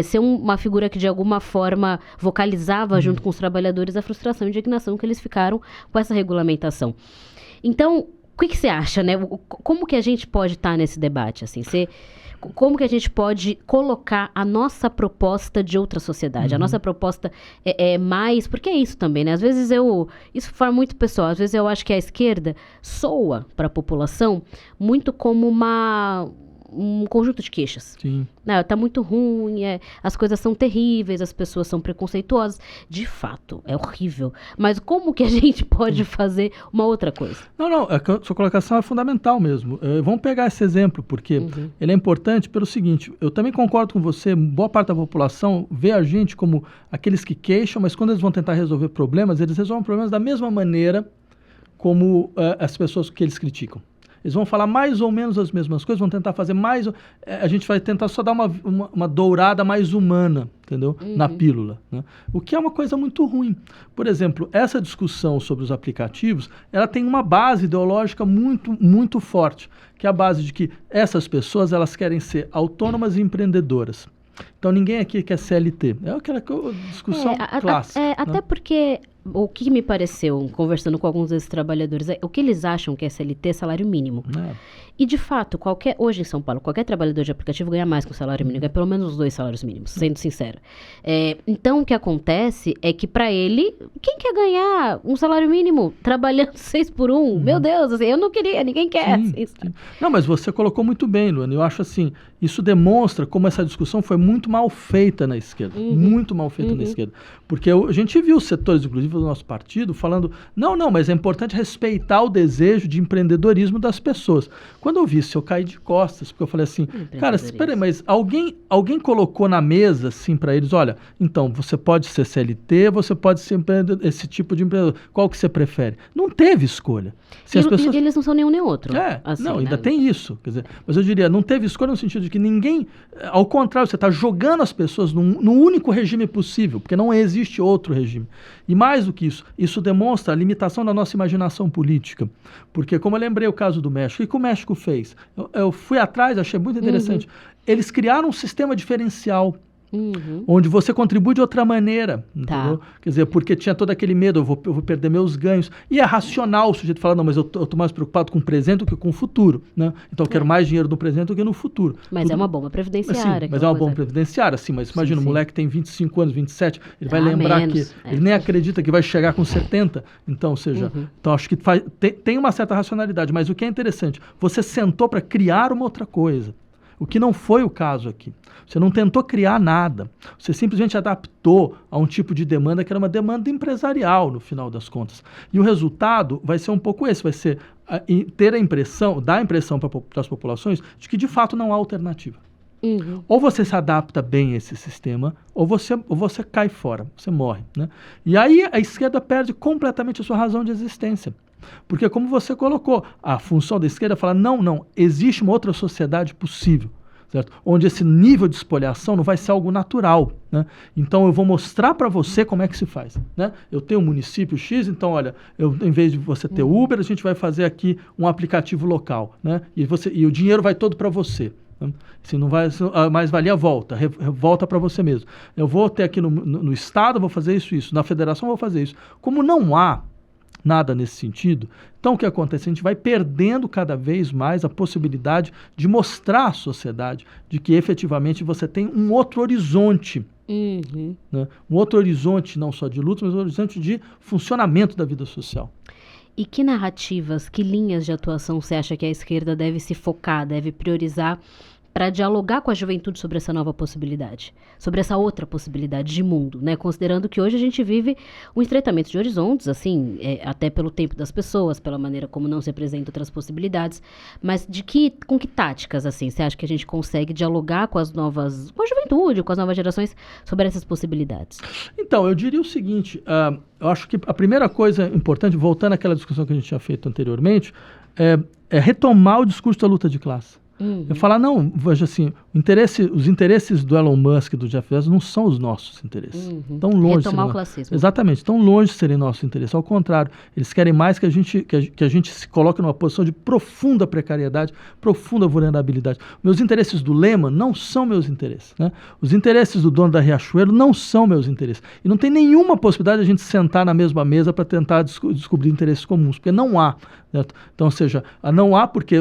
ser uma figura que de alguma forma vocalizava junto com os trabalhadores a frustração e indignação que eles ficaram com essa regulamentação. Então, que você acha, né? Como que a gente pode estar nesse debate, assim? Como que a gente pode colocar a nossa proposta de outra sociedade? A nossa proposta é mais... Porque é isso também, né? Às vezes isso foi muito pessoal. Às vezes eu acho que a esquerda soa para a população muito como um conjunto de queixas. Sim. Não, tá muito ruim, as coisas são terríveis, as pessoas são preconceituosas. De fato, é horrível. Mas como que a gente pode fazer uma outra coisa? Não, a sua colocação é fundamental mesmo. Vamos pegar esse exemplo, porque ele é importante pelo seguinte, eu também concordo com você, boa parte da população vê a gente como aqueles que queixam, mas quando eles vão tentar resolver problemas, eles resolvem problemas da mesma maneira como as pessoas que eles criticam. Eles vão falar mais ou menos as mesmas coisas, vão tentar fazer mais... A gente vai tentar só dar uma dourada mais humana, entendeu? Na pílula, né? O que é uma coisa muito ruim. Por exemplo, essa discussão sobre os aplicativos, ela tem uma base ideológica muito, muito forte, que é a base de que essas pessoas elas querem ser autônomas e empreendedoras. Então ninguém aqui quer CLT. É aquela discussão clássica. Até porque o que me pareceu, conversando com alguns desses trabalhadores, o que eles acham que é CLT é salário mínimo. E, de fato, hoje em São Paulo, qualquer trabalhador de aplicativo ganha mais que o salário mínimo, ganha pelo menos os 2 salários mínimos, sendo sincera. Então, o que acontece é que, para ele, quem quer ganhar um salário mínimo trabalhando 6 por 1? Meu Deus, assim, eu não queria, ninguém quer. Sim. Não, mas você colocou muito bem, Luana. Eu acho assim, isso demonstra como essa discussão foi muito mal feita na esquerda. Muito mal feita na esquerda. Porque a gente viu os setores, inclusive do nosso partido, falando, não, mas é importante respeitar o desejo de empreendedorismo das pessoas. Quando eu vi isso, eu caí de costas, porque eu falei assim, cara, espera aí, mas alguém colocou na mesa, assim, para eles, olha, então, você pode ser CLT, você pode ser esse tipo de empreendedor, qual que você prefere? Não teve escolha. E eles não são nenhum nem outro. Assim, ainda tem isso, quer dizer, mas eu diria, não teve escolha no sentido de que ninguém, ao contrário, você está jogando as pessoas num único regime possível, porque não existe outro regime. E mais do que isso demonstra a limitação da nossa imaginação política, porque como eu lembrei o caso do México, o que o México fez? Eu fui atrás, achei muito interessante. Eles criaram um sistema diferencial, onde você contribui de outra maneira, entendeu? Quer dizer, porque tinha todo aquele medo, eu vou perder meus ganhos. E é racional o sujeito falar, não, mas eu tô mais preocupado com o presente do que com o futuro, né? Então eu quero mais dinheiro no presente do que no futuro. Mas é uma bomba previdenciária. Mas é uma bomba previdenciária, sim, mas imagina, o moleque tem 25 anos, 27, ele vai lembrar menos, que ele nem acredita que vai chegar com 70, então, ou seja, então acho que tem uma certa racionalidade, mas o que é interessante, você sentou para criar uma outra coisa. O que não foi o caso aqui. Você não tentou criar nada. Você simplesmente adaptou a um tipo de demanda que era uma demanda empresarial, no final das contas. E o resultado vai ser um pouco esse, vai ser dar a impressão para as populações de que de fato não há alternativa. Ou você se adapta bem a esse sistema, ou você cai fora, você morre, né? E aí a esquerda perde completamente a sua razão de existência. Porque como você colocou, a função da esquerda é falar, não, existe uma outra sociedade possível, certo? Onde esse nível de espoliação não vai ser algo natural, né? Então eu vou mostrar para você como é que se faz, né? Eu tenho um município X, então olha, em vez de você ter Uber, a gente vai fazer aqui um aplicativo local, né? E o dinheiro vai todo para você. Se não vai, a mais-valia volta para você mesmo. Eu vou ter aqui no Estado, vou fazer isso, na Federação vou fazer isso. Como não há nada nesse sentido, então o que acontece? A gente vai perdendo cada vez mais a possibilidade de mostrar à sociedade de que efetivamente você tem um outro horizonte, né? Um outro horizonte não só de luta, mas um horizonte de funcionamento da vida social. E que narrativas, que linhas de atuação você acha que a esquerda deve se focar, deve priorizar para dialogar com a juventude sobre essa nova possibilidade, sobre essa outra possibilidade de mundo, né? Considerando que hoje a gente vive um estreitamento de horizontes, assim, até pelo tempo das pessoas, pela maneira como não se apresentam outras possibilidades, mas com que táticas, assim, você acha que a gente consegue dialogar com a juventude, com as novas gerações sobre essas possibilidades? Então, eu diria o seguinte, eu acho que a primeira coisa importante, voltando àquela discussão que a gente tinha feito anteriormente, é retomar o discurso da luta de classe. Eu falar, não, veja assim, os interesses do Elon Musk e do Jeff Bezos não são os nossos interesses. Tão longe. Retomar o classismo. Exatamente, tão longe de serem nossos interesses. Ao contrário, eles querem mais que a gente se coloque numa posição de profunda precariedade, profunda vulnerabilidade. Meus interesses do Lehman não são meus interesses, né? Os interesses do dono da Riachuelo não são meus interesses. E não tem nenhuma possibilidade de a gente sentar na mesma mesa para tentar descobrir interesses comuns, porque não há. Certo? Então, ou seja, não há, porque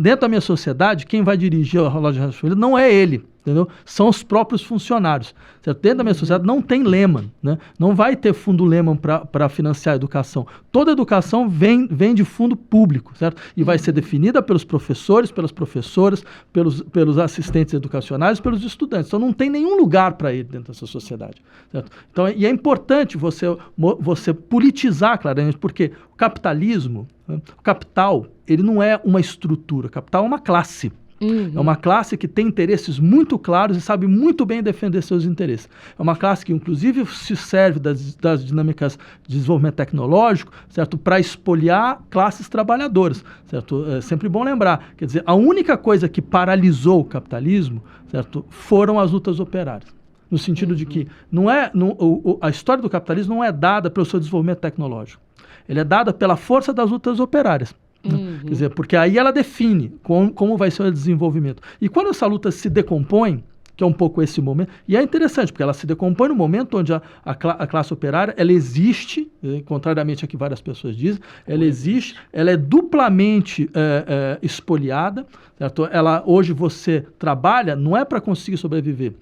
dentro da minha sociedade, quem vai dirigir a loja de Riachuelo não é ele, entendeu? São os próprios funcionários. Certo? Dentro da minha sociedade não tem Lehman, né? Não vai ter fundo Lehman para financiar a educação. Toda a educação vem de fundo público, certo? E vai ser definida pelos professores, pelas professoras, pelos assistentes educacionais, pelos estudantes. Então não tem nenhum lugar para ele dentro dessa sociedade. Certo? Então, e é importante você politizar claramente, porque o capitalismo, né? O capital, ele não é uma estrutura, o capital é uma classe. É uma classe que tem interesses muito claros e sabe muito bem defender seus interesses. É uma classe que, inclusive, se serve das dinâmicas de desenvolvimento tecnológico, certo, para expoliar classes trabalhadoras. Certo? É sempre bom lembrar. Quer dizer, a única coisa que paralisou o capitalismo, certo, foram as lutas operárias. No sentido de que a história do capitalismo não é dada pelo seu desenvolvimento tecnológico. Ele é dada pela força das lutas operárias. Quer dizer, porque aí ela define como vai ser o desenvolvimento. E quando essa luta se decompõe, que é um pouco esse momento, e é interessante, porque ela se decompõe no momento onde a classe operária, ela existe, contrariamente a que várias pessoas dizem, ela existe, ela é duplamente expoliada, certo? Hoje você trabalha, não é para conseguir sobreviver,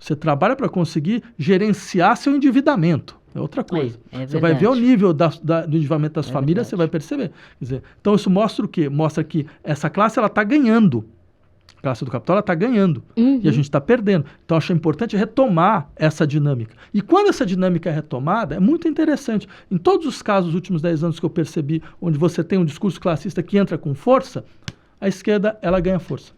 você trabalha para conseguir gerenciar seu endividamento. É outra coisa. Você vai ver o nível do endividamento das famílias, você vai perceber. Quer dizer, então isso mostra o quê? Mostra que essa classe está ganhando. A classe do capital está ganhando. E a gente está perdendo. Então acho importante retomar essa dinâmica. E quando essa dinâmica é retomada, é muito interessante. Em todos os casos dos últimos 10 anos que eu percebi, onde você tem um discurso classista que entra com força, a esquerda ela ganha força.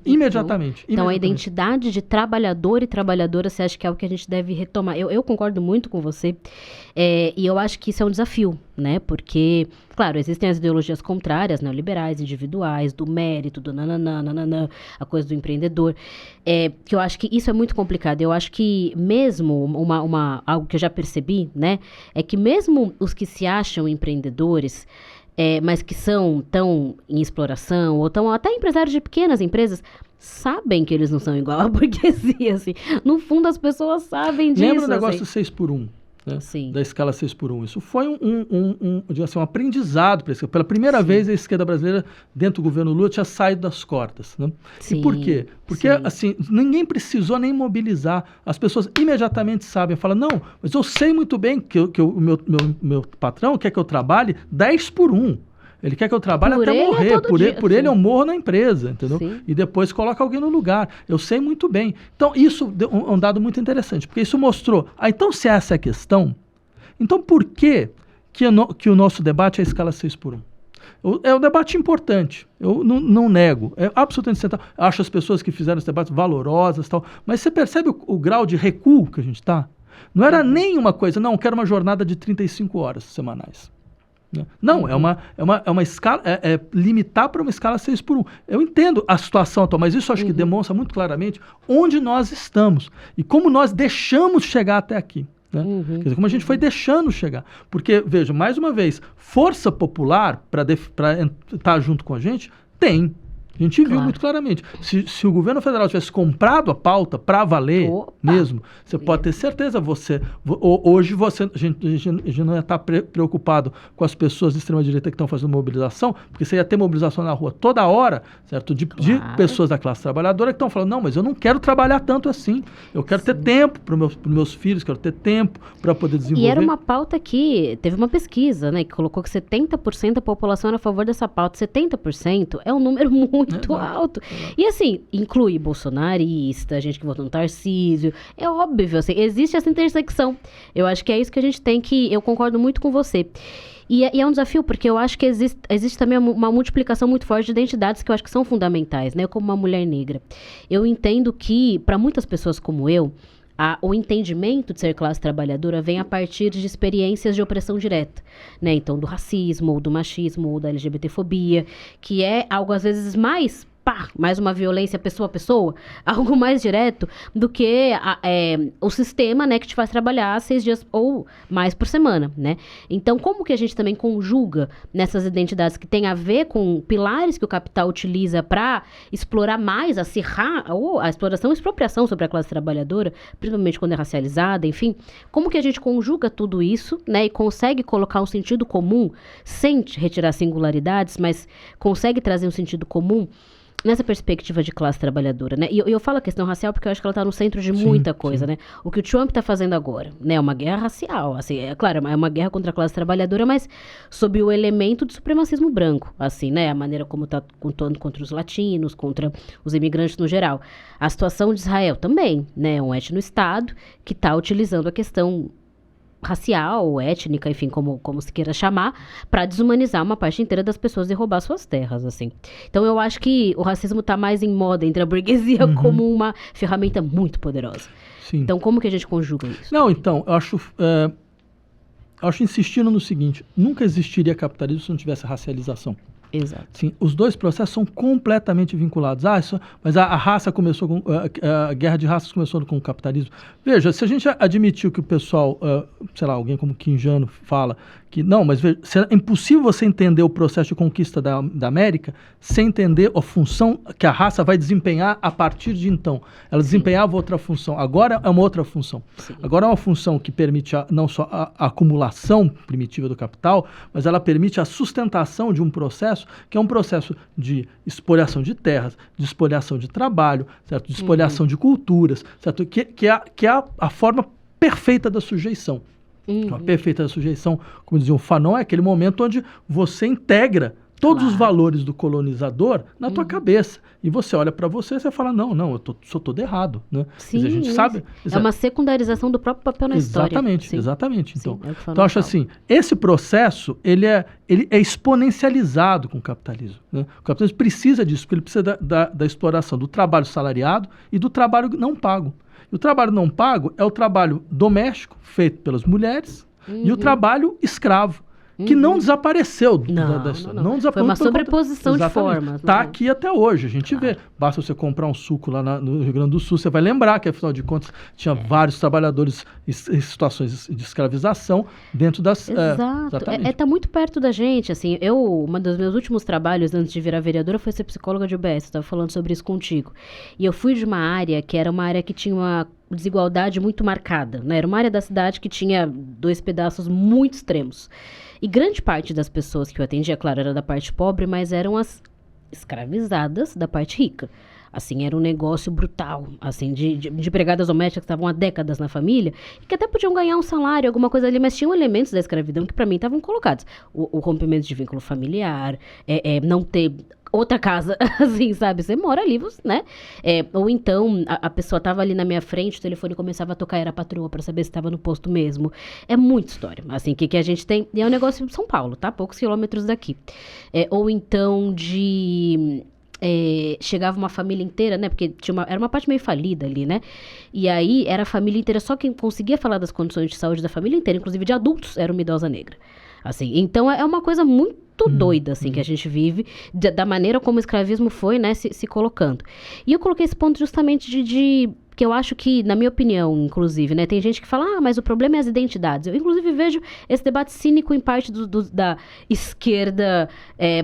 Imediatamente. Então, a identidade de trabalhador e trabalhadora, você acha que é o que a gente deve retomar? Eu concordo muito com você, e eu acho que isso é um desafio, né? Porque, claro, existem as ideologias contrárias, neoliberais, individuais, do mérito, do nananã, a coisa do empreendedor, que eu acho que isso é muito complicado. Eu acho que mesmo, algo que eu já percebi, né? É que mesmo os que se acham empreendedores, mas que estão em exploração, ou estão até empresários de pequenas empresas, sabem que eles não são igual à burguesia, assim. No fundo, as pessoas sabem disso. Lembra o negócio assim. 6x1? Né? Sim. Da escala 6x1. Isso foi um aprendizado para a esquerda. Pela primeira vez, a esquerda brasileira, dentro do governo Lula, tinha saído das cordas. Né? Sim, e por quê? Porque assim, ninguém precisou nem mobilizar. As pessoas imediatamente sabem. Falam, não, mas eu sei muito bem que o meu patrão quer que eu trabalhe 10x1. Ele quer que eu trabalhe até morrer. Por ele eu morro na empresa, entendeu? Sim. E depois coloca alguém no lugar. Eu sei muito bem. Então, isso é um dado muito interessante, porque isso mostrou... então, se essa é a questão, então por que o nosso debate é a escala 6x1? É um debate importante, eu não nego, é absolutamente central. Acho as pessoas que fizeram esse debate valorosas e tal, mas você percebe o grau de recuo que a gente está? Não era nem uma coisa, não, quero uma jornada de 35 horas semanais. Não, é uma escala, limitar para uma escala 6x1. Eu entendo a situação atual, mas isso acho que demonstra muito claramente onde nós estamos e como nós deixamos chegar até aqui. Né? Quer dizer, como a gente foi deixando chegar. Porque, veja, mais uma vez, força popular para estar junto com a gente, tem. A gente viu muito claramente. Se o governo federal tivesse comprado a pauta para valer mesmo, você pode ter certeza, hoje a gente não ia estar preocupado com as pessoas de extrema-direita que estão fazendo mobilização, porque você ia ter mobilização na rua toda hora, certo? De pessoas da classe trabalhadora que estão falando, não, mas eu não quero trabalhar tanto assim. Eu quero ter tempo para os meus filhos, quero ter tempo para poder desenvolver. E era uma pauta que teve uma pesquisa, né, que colocou que 70% da população era a favor dessa pauta. 70% é um número muito alto. E assim, inclui bolsonarista, gente que votou no Tarcísio. É óbvio, assim, existe essa intersecção. Eu acho que é isso que a gente tem que... Eu concordo muito com você. E é um desafio, porque eu acho que existe também uma multiplicação muito forte de identidades que eu acho que são fundamentais, né? Como uma mulher negra. Eu entendo que, para muitas pessoas como eu, o entendimento de ser classe trabalhadora vem a partir de experiências de opressão direta, né? Então, do racismo, ou do machismo, ou da LGBTfobia, que é algo, às vezes, mais pá, mais uma violência pessoa a pessoa, algo mais direto do que o sistema, né, que te faz trabalhar 6 dias ou mais por semana, né? Então, como que a gente também conjuga nessas identidades que tem a ver com pilares que o capital utiliza para explorar mais, acirrar a exploração e expropriação sobre a classe trabalhadora, principalmente quando é racializada, enfim, como que a gente conjuga tudo isso, né, e consegue colocar um sentido comum, sem retirar singularidades, mas consegue trazer um sentido comum nessa perspectiva de classe trabalhadora, né? E eu falo a questão racial porque eu acho que ela está no centro de muita coisa, né? O que o Trump está fazendo agora, né? É uma guerra racial, assim, é claro, é uma guerra contra a classe trabalhadora, mas sob o elemento de supremacismo branco, assim, né? A maneira como está contando contra os latinos, contra os imigrantes no geral. A situação de Israel também, né? Um etno-estado que está utilizando a questão racial, étnica, enfim, como se queira chamar, para desumanizar uma parte inteira das pessoas e roubar suas terras, assim. Então eu acho que o racismo está mais em moda entre a burguesia como uma ferramenta muito poderosa. Sim. Então como que a gente conjuga isso? Não, então, eu acho insistindo no seguinte, nunca existiria capitalismo se não tivesse racialização. Exato. Sim, os dois processos são completamente vinculados. Mas a raça começou com... A guerra de raças começou com o capitalismo. Veja, se a gente admitiu que o pessoal, sei lá, alguém como Quinjano fala que não, mas veja, é impossível você entender o processo de conquista da América sem entender a função que a raça vai desempenhar a partir de então. Ela desempenhava outra função, agora é uma outra função. Sim. Agora é uma função que permite não só a acumulação primitiva do capital, mas ela permite a sustentação de um processo que é um processo de espoliação de terras, de espoliação de trabalho, certo? De espoliação de culturas, certo? Que é a forma perfeita da sujeição. A perfeita da sujeição, como dizia o Fanon, é aquele momento onde você integra todos os valores do colonizador na tua cabeça. E você olha para você e fala, não, eu sou todo errado. Né? Sim, a gente sabe... É uma secundarização do próprio papel na história. Exatamente. Então, sim, então eu acho assim, esse processo, ele é exponencializado com o capitalismo. Né? O capitalismo precisa disso, porque ele precisa da exploração do trabalho salariado e do trabalho não pago. E o trabalho não pago é o trabalho doméstico, feito pelas mulheres, e o trabalho escravo, que não desapareceu da história. Não desapareceu. Foi uma sobreposição de formas. Está aqui até hoje, a gente vê. Basta você comprar um suco lá no Rio Grande do Sul, você vai lembrar que, afinal de contas, tinha vários trabalhadores em situações de escravização dentro das... Exato. Está muito perto da gente, assim. Um dos meus últimos trabalhos antes de virar vereadora foi ser psicóloga de UBS, estava falando sobre isso contigo. E eu fui de uma área que era uma área que tinha uma desigualdade muito marcada, né? Era uma área da cidade que tinha 2 pedaços muito extremos. E grande parte das pessoas que eu atendia, claro, era da parte pobre, mas eram as escravizadas da parte rica. Assim, era um negócio brutal, assim, de empregadas domésticas que estavam há décadas na família e que até podiam ganhar um salário, alguma coisa ali, mas tinham elementos da escravidão que para mim estavam colocados. O rompimento de vínculo familiar, não ter outra casa, assim, sabe? Você mora ali, né? Ou então, a pessoa tava ali na minha frente, o telefone começava a tocar, era a patroa, pra saber se estava no posto mesmo. É muita história, assim, que a gente tem... E é um negócio de São Paulo, tá? Poucos quilômetros daqui. Ou então chegava uma família inteira, né? Porque era uma parte meio falida ali, né? E aí, era a família inteira, só quem conseguia falar das condições de saúde da família inteira, inclusive de adultos, era uma idosa negra. Assim, então, é uma coisa muito doida, assim, que a gente vive, da maneira como o escravismo foi, né, se colocando. E eu coloquei esse ponto justamente que eu acho que, na minha opinião, inclusive, né, tem gente que fala, mas o problema é as identidades. Eu, inclusive, vejo esse debate cínico em parte da esquerda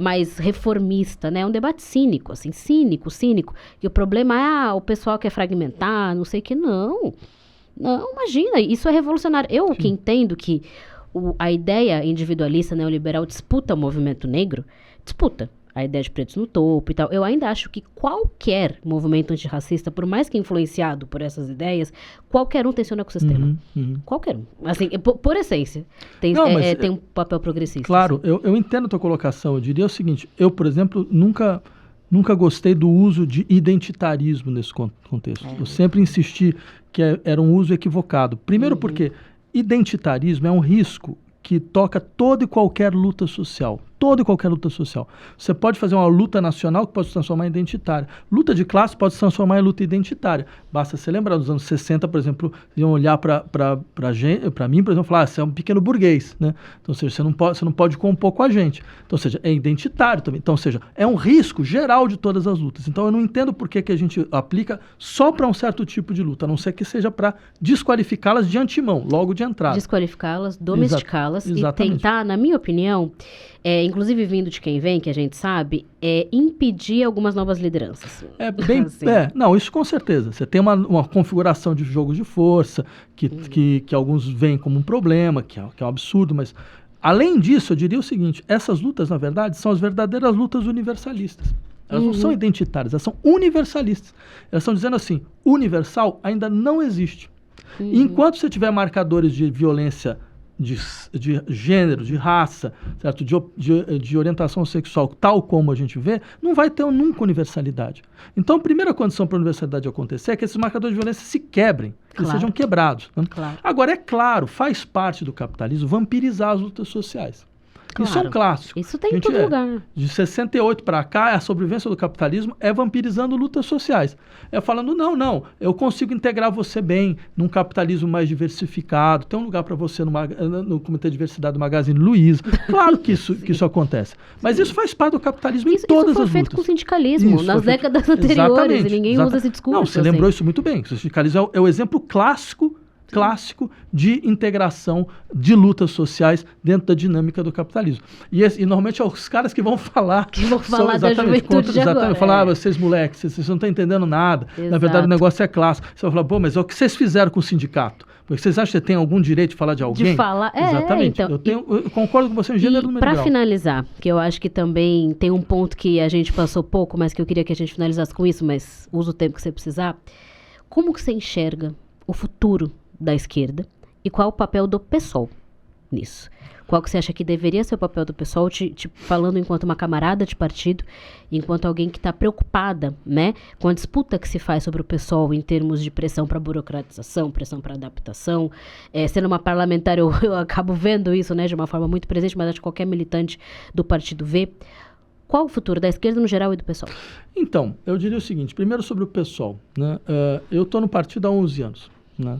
mais reformista, né, um debate cínico, assim, cínico, e o problema é, o pessoal quer fragmentar, não sei o que, não, imagina, isso é revolucionário. Eu que entendo que a ideia individualista neoliberal disputa o movimento negro, disputa a ideia de pretos no topo e tal. Eu ainda acho que qualquer movimento antirracista, por mais que influenciado por essas ideias, qualquer um tensiona com o sistema. Qualquer um. Assim, por essência, tem um papel progressista. Claro, assim. Eu entendo a tua colocação. Eu diria o seguinte, eu, por exemplo, nunca gostei do uso de identitarismo nesse contexto. Eu sempre insisti que era um uso equivocado. Primeiro porque identitarismo é um risco que toca toda e qualquer luta social. toda e qualquer luta social. Você pode fazer uma luta nacional que pode se transformar em identitária. Luta de classe pode se transformar em luta identitária. Basta você lembrar, nos anos 60, por exemplo, iam olhar para mim, por exemplo, falar, você é um pequeno burguês, né? Então, ou seja, você não pode compor com a gente. Então, ou seja, é identitário também. Então, ou seja, é um risco geral de todas as lutas. Então, eu não entendo por que a gente aplica só para um certo tipo de luta, a não ser que seja para desqualificá-las de antemão, logo de entrada. Desqualificá-las, domesticá-las e Exatamente. tentar, na minha opinião, inclusive vindo de quem vem, que a gente sabe, impedir algumas novas lideranças. Assim. Não, isso com certeza. Você tem uma configuração de jogos de força que alguns veem como um problema, que é um absurdo, mas além disso, eu diria o seguinte, essas lutas, na verdade, são as verdadeiras lutas universalistas. Elas não são identitárias, elas são universalistas. Elas estão dizendo assim, universal ainda não existe. Enquanto você tiver marcadores de violência de gênero, de raça, certo? De orientação sexual, tal como a gente vê, não vai ter nunca universalidade. Então, a primeira condição para a universalidade acontecer é que esses marcadores de violência se quebrem, que sejam quebrados. Né? Claro. Agora, é claro, faz parte do capitalismo vampirizar as lutas sociais. Claro. Isso é um clássico. Isso tem em todo lugar. De 68 para cá, a sobrevivência do capitalismo é vampirizando lutas sociais. É falando, não, eu consigo integrar você bem num capitalismo mais diversificado, tem um lugar para você no Comitê de Diversidade do Magazine Luiza. Claro que isso acontece. Mas isso faz parte do capitalismo em todas as lutas. Isso foi feito com o sindicalismo nas décadas anteriores e ninguém usa esse discurso. Não, você lembrou isso muito bem. O sindicalismo é o exemplo clássico de integração de lutas sociais dentro da dinâmica do capitalismo. E normalmente é os caras que vão falar da juventude de agora. Falar, vocês moleques, vocês não estão entendendo nada. Exato. Na verdade, o negócio é clássico. Você vai falar, mas é o que vocês fizeram com o sindicato? Porque vocês acham que você tem algum direito de falar de alguém? De falar, exatamente. Então, eu concordo com você em gênero, número e grau. Para finalizar, que eu acho que também tem um ponto que a gente passou pouco, mas que eu queria que a gente finalizasse com isso, mas usa o tempo que você precisar. Como que você enxerga o futuro da esquerda e qual o papel do PSOL nisso? Qual que você acha que deveria ser o papel do PSOL, falando enquanto uma camarada de partido, enquanto alguém que está preocupada, né, com a disputa que se faz sobre o PSOL em termos de pressão para burocratização, pressão para adaptação. Sendo uma parlamentar, eu acabo vendo isso, né, de uma forma muito presente, mas acho que qualquer militante do partido vê. Qual o futuro da esquerda no geral e do PSOL? Então, eu diria o seguinte, primeiro sobre o PSOL, né, eu estou no partido há 11 anos, né,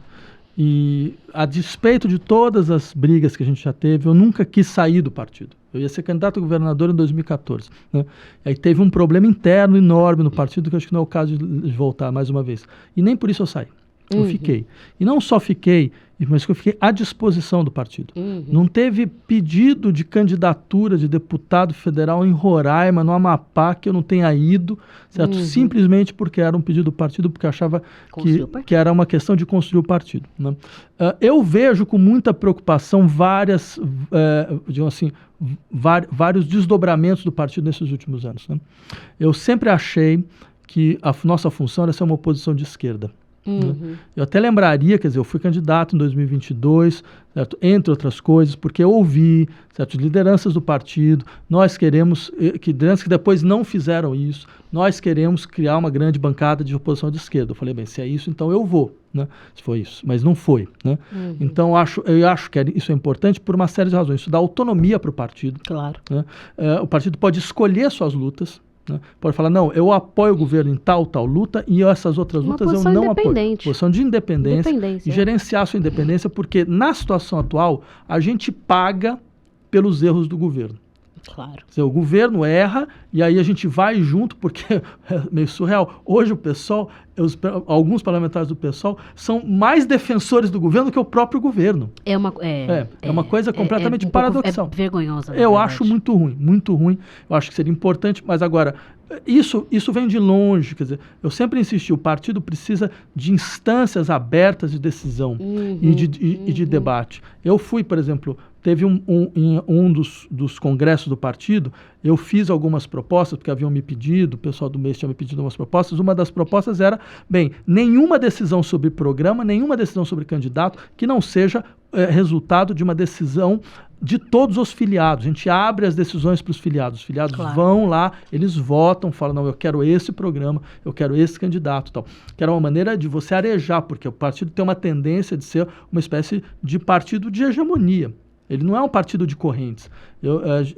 e a despeito de todas as brigas que a gente já teve, eu nunca quis sair do partido. Eu ia ser candidato a governador em 2014. Né? Aí teve um problema interno enorme no partido, que eu acho que não é o caso de voltar mais uma vez. E nem por isso eu saí. Eu fiquei. E não só fiquei, mas que eu fiquei à disposição do partido. Não teve pedido de candidatura de deputado federal em Roraima, no Amapá, que eu não tenha ido, certo? Simplesmente porque era um pedido do partido, porque eu achava que era uma questão de construir o partido. Né? Eu vejo com muita preocupação vários desdobramentos do partido nesses últimos anos. Né? Eu sempre achei que a nossa função era ser uma oposição de esquerda. Eu até lembraria, quer dizer, eu fui candidato em 2022, certo? Entre outras coisas, porque eu ouvi, certo, lideranças do partido, nós queremos, lideranças que depois não fizeram isso, nós queremos criar uma grande bancada de oposição de esquerda. Eu falei, bem, se é isso, então eu vou, né? Se foi isso, mas não foi, né? Então eu acho que isso é importante por uma série de razões. Isso dá autonomia para o partido. Claro. Né? O partido pode escolher suas lutas. Né? Pode falar, não, eu apoio o governo em tal luta e essas outras lutas eu não apoio. Posição de independência. E gerenciar sua independência, porque na situação atual a gente paga pelos erros do governo. Claro. Quer dizer, o governo erra e aí a gente vai junto, porque é meio surreal. Hoje o PSOL, alguns parlamentares do PSOL são mais defensores do governo do que o próprio governo. É uma coisa completamente paradoxal. É vergonhosa. Eu acho muito ruim. Eu acho que seria importante, mas agora, isso vem de longe. Quer dizer, eu sempre insisti, o partido precisa de instâncias abertas de decisão e de debate. Eu fui, por exemplo, teve em um dos congressos do partido, eu fiz algumas propostas, porque haviam me pedido, o pessoal do mês tinha me pedido algumas propostas. Uma das propostas era, nenhuma decisão sobre programa, nenhuma decisão sobre candidato que não seja resultado de uma decisão de todos os filiados. A gente abre as decisões para os filiados. Os filiados vão lá, eles votam, falam, não, eu quero esse programa, eu quero esse candidato. Tal. Que era uma maneira de você arejar, porque o partido tem uma tendência de ser uma espécie de partido de hegemonia. Ele não é um partido de correntes.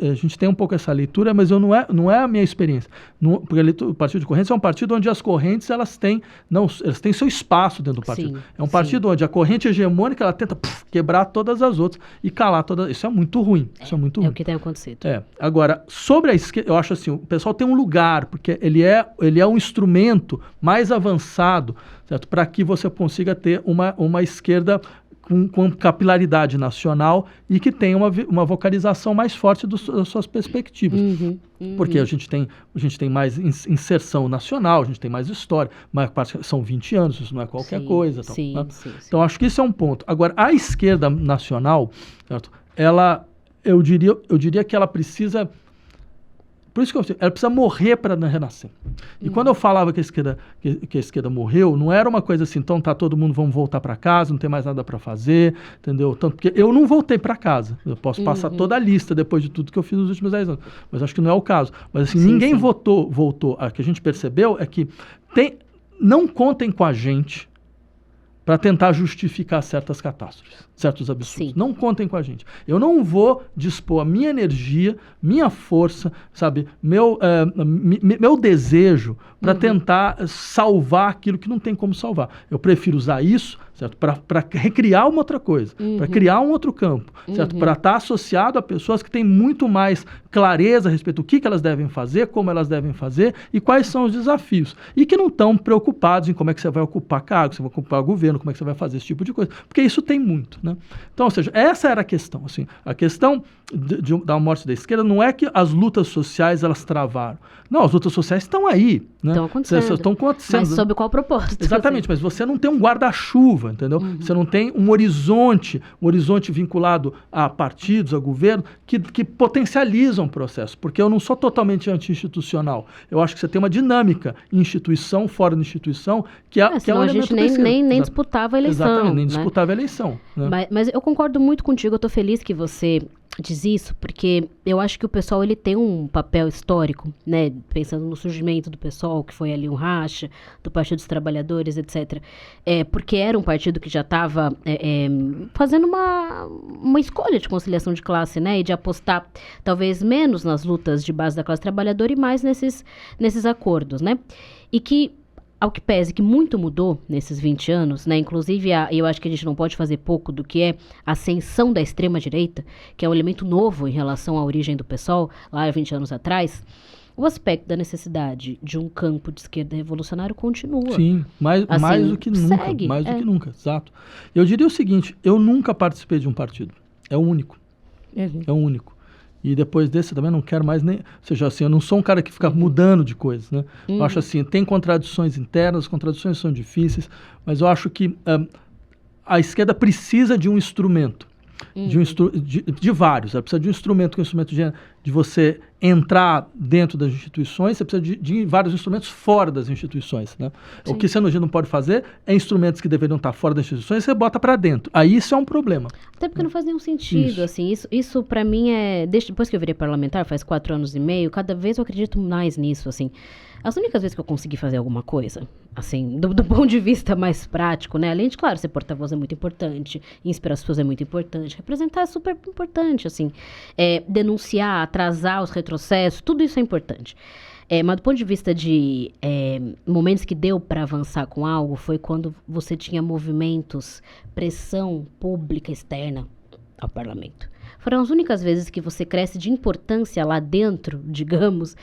A gente tem um pouco essa leitura, mas não é a minha experiência. Porque o partido de correntes é um partido onde as correntes elas têm seu espaço dentro do partido. Sim, é um partido onde a corrente hegemônica ela tenta quebrar todas as outras e calar todas. Isso é muito ruim. Isso é muito ruim. É o que tem acontecido. Agora, sobre a esquerda, eu acho assim, o pessoal tem um lugar, porque ele é um instrumento mais avançado, certo? Para que você consiga ter uma esquerda com capilaridade nacional e que tenha uma vocalização mais forte das suas perspectivas. Porque a gente tem mais inserção nacional, a gente tem mais história, mas são 20 anos, isso não é qualquer coisa. Né? Então, acho que isso é um ponto. Agora, a esquerda nacional, certo? Eu diria que ela precisa... Por isso que ela precisa morrer para renascer. E quando eu falava que a esquerda morreu, não era uma coisa assim, então tá, todo mundo vamos voltar para casa, não tem mais nada para fazer, entendeu? Tanto porque eu não voltei para casa. Eu posso passar toda a lista depois de tudo que eu fiz nos últimos 10 anos. Mas acho que não é o caso. Mas assim, ninguém voltou. O que a gente percebeu é que não contem com a gente para tentar justificar certas catástrofes, certos absurdos. Não contem com a gente. Eu não vou dispor a minha energia, minha força, sabe, meu desejo para tentar salvar aquilo que não tem como salvar. Eu prefiro usar isso, certo, para recriar uma outra coisa, para criar um outro campo, certo, para estar associado a pessoas que têm muito mais clareza a respeito do que elas devem fazer, como elas devem fazer e quais são os desafios. E que não estão preocupados em como é que você vai ocupar cargo, você vai ocupar o governo, como é que você vai fazer esse tipo de coisa, porque isso tem muito, né? Então, ou seja, essa era a questão, assim, a questão da morte da esquerda não é que as lutas sociais elas travaram. Não, as lutas sociais estão aí, né? Estão acontecendo. Mas sob qual propósito? Exatamente, mas você não tem um guarda-chuva, entendeu? Você não tem um horizonte vinculado a partidos, a governo, que potencializam o processo, porque eu não sou totalmente anti-institucional. Eu acho que você tem uma dinâmica instituição, fora da instituição, que é senão um a gente nem disputava a eleição. Exatamente, nem né? disputava a eleição. Né? Mas eu concordo muito contigo, eu estou feliz que você diz isso, porque eu acho que o PSOL ele tem um papel histórico, né, pensando no surgimento do PSOL, que foi ali um racha, do Partido dos Trabalhadores, etc. Porque era um partido que já estava fazendo uma escolha de conciliação de classe, né, e de apostar talvez menos nas lutas de base da classe trabalhadora e mais nesses acordos, né, e que ao que pese que muito mudou nesses 20 anos, né? Inclusive, eu acho que a gente não pode fazer pouco do que é a ascensão da extrema-direita, que é um elemento novo em relação à origem do PSOL, lá há 20 anos atrás. O aspecto da necessidade de um campo de esquerda revolucionário continua. Sim, mais do que nunca. Segue, mais do que nunca, exato. Eu diria o seguinte, eu nunca participei de um partido. É o único. É o único. E depois desse eu também não quero mais nem... Ou seja, assim, eu não sou um cara que fica mudando de coisas, né? Eu acho assim, tem contradições internas, as contradições são difíceis, mas eu acho que a esquerda precisa de um instrumento. De vários. Ela precisa de um instrumento, que é um instrumento de você entrar dentro das instituições, você precisa de vários instrumentos fora das instituições, né? O que você não pode fazer é instrumentos que deveriam estar fora das instituições, você bota para dentro. Aí isso é um problema. Até porque não faz nenhum sentido, assim, isso para mim depois que eu virei parlamentar, faz 4 anos e meio, cada vez eu acredito mais nisso, assim. As únicas vezes que eu consegui fazer alguma coisa, assim, do ponto de vista mais prático, né? Além de, claro, ser porta-voz é muito importante, inspirar as pessoas é muito importante, representar é super importante, assim. Denunciar, atrasar os retrocessos, tudo isso é importante. Mas do ponto de vista de momentos que deu para avançar com algo, foi quando você tinha movimentos, pressão pública externa ao parlamento. Foram as únicas vezes que você cresce de importância lá dentro, digamos,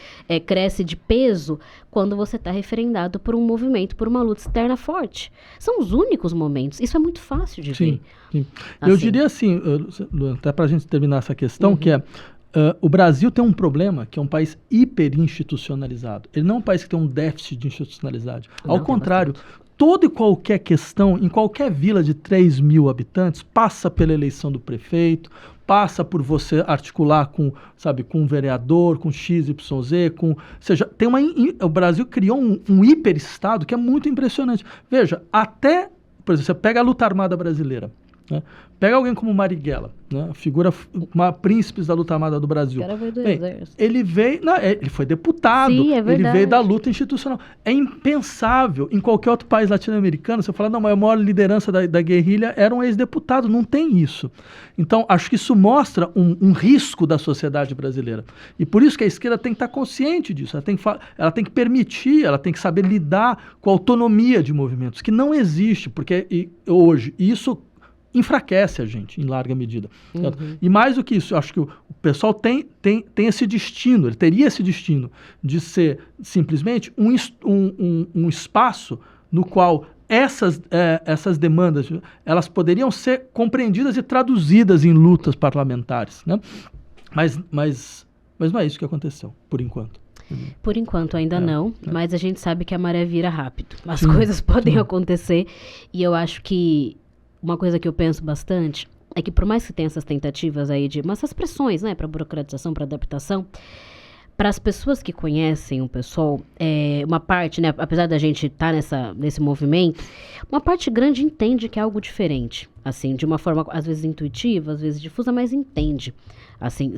cresce de peso quando você está referendado por um movimento, por uma luta externa forte. São os únicos momentos. Isso é muito fácil de ver. Sim. Assim. Eu diria assim, até para a gente terminar essa questão, que o Brasil tem um problema, que é um país hiperinstitucionalizado. Ele não é um país que tem um déficit de institucionalidade. Ao contrário, toda e qualquer questão, em qualquer vila de 3 mil habitantes, passa pela eleição do prefeito, passa por você articular com um vereador, com XYZ, ou seja, o Brasil criou um hiperestado que é muito impressionante. Veja, por exemplo, você pega a luta armada brasileira, né? Pega alguém como Marighella, né? Figura, uma príncipes da luta armada do Brasil. O cara veio do Bem, exército. ele foi deputado, Sim, é ele verdade. veio da luta institucional. É impensável em qualquer outro país latino-americano você falar, não, mas a maior liderança da guerrilha era um ex-deputado. Não tem isso. Então, acho que isso mostra um risco da sociedade brasileira. E por isso que a esquerda tem que estar consciente disso. Ela tem que permitir, ela tem que saber lidar com a autonomia de movimentos, que não existe, porque hoje isso enfraquece a gente, em larga medida. E mais do que isso, eu acho que o pessoal tem esse destino, ele teria esse destino de ser simplesmente um espaço no qual essas demandas, elas poderiam ser compreendidas e traduzidas em lutas parlamentares, né? Mas não é isso que aconteceu, por enquanto. Por enquanto ainda não, mas a gente sabe que a maré vira rápido. As Sim, coisas podem sim. acontecer e eu acho que uma coisa que eu penso bastante é que por mais que tenha essas tentativas aí essas pressões, né, para burocratização, para adaptação, para as pessoas que conhecem o PSOL, uma parte, né, apesar da gente estar nesse movimento, uma parte grande entende que é algo diferente, assim, de uma forma às vezes intuitiva, às vezes difusa, mas entende. Assim,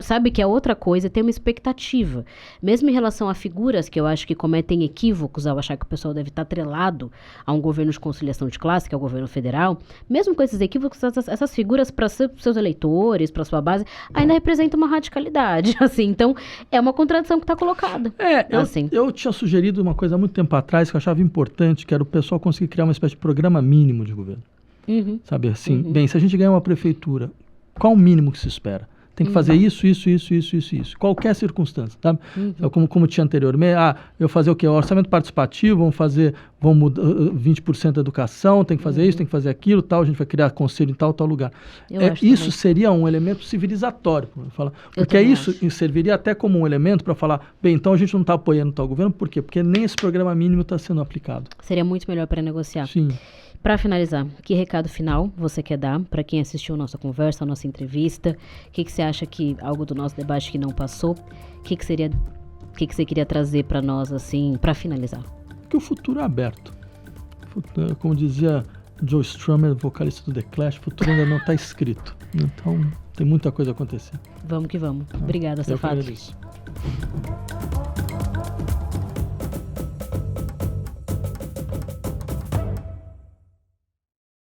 sabe que é outra coisa, tem uma expectativa. Mesmo em relação a figuras que eu acho que cometem equívocos ao achar que o pessoal deve estar atrelado a um governo de conciliação de classe, que é o governo federal, mesmo com esses equívocos, essas figuras para seus eleitores, para sua base, ainda representam uma radicalidade, assim. Então, é uma contradição que está colocada. Eu tinha sugerido uma coisa há muito tempo atrás que eu achava importante, que era o pessoal conseguir criar uma espécie de programa mínimo de governo. Sabe assim, bem, se a gente ganhar uma prefeitura, qual o mínimo que se espera? Tem que fazer isso. Qualquer circunstância, sabe? Como tinha anteriormente. Eu fazer o quê? O orçamento participativo, vamos mudar 20% da educação, tem que fazer isso, tem que fazer aquilo, tal, a gente vai criar conselho em tal lugar. Isso seria um elemento civilizatório, porque isso serviria até como um elemento para falar, bem, então a gente não está apoiando tal governo, por quê? Porque nem esse programa mínimo está sendo aplicado. Seria muito melhor para negociar. Sim. Para finalizar, que recado final você quer dar para quem assistiu a nossa conversa, a nossa entrevista? O que você acha que algo do nosso debate que não passou? O que você queria trazer para nós, assim, para finalizar? Que o futuro é aberto. Como dizia Joe Strummer, vocalista do The Clash, o futuro ainda não está escrito. Então, tem muita coisa a acontecer. Vamos que vamos. Obrigada, Safatli. Eu que agradeço.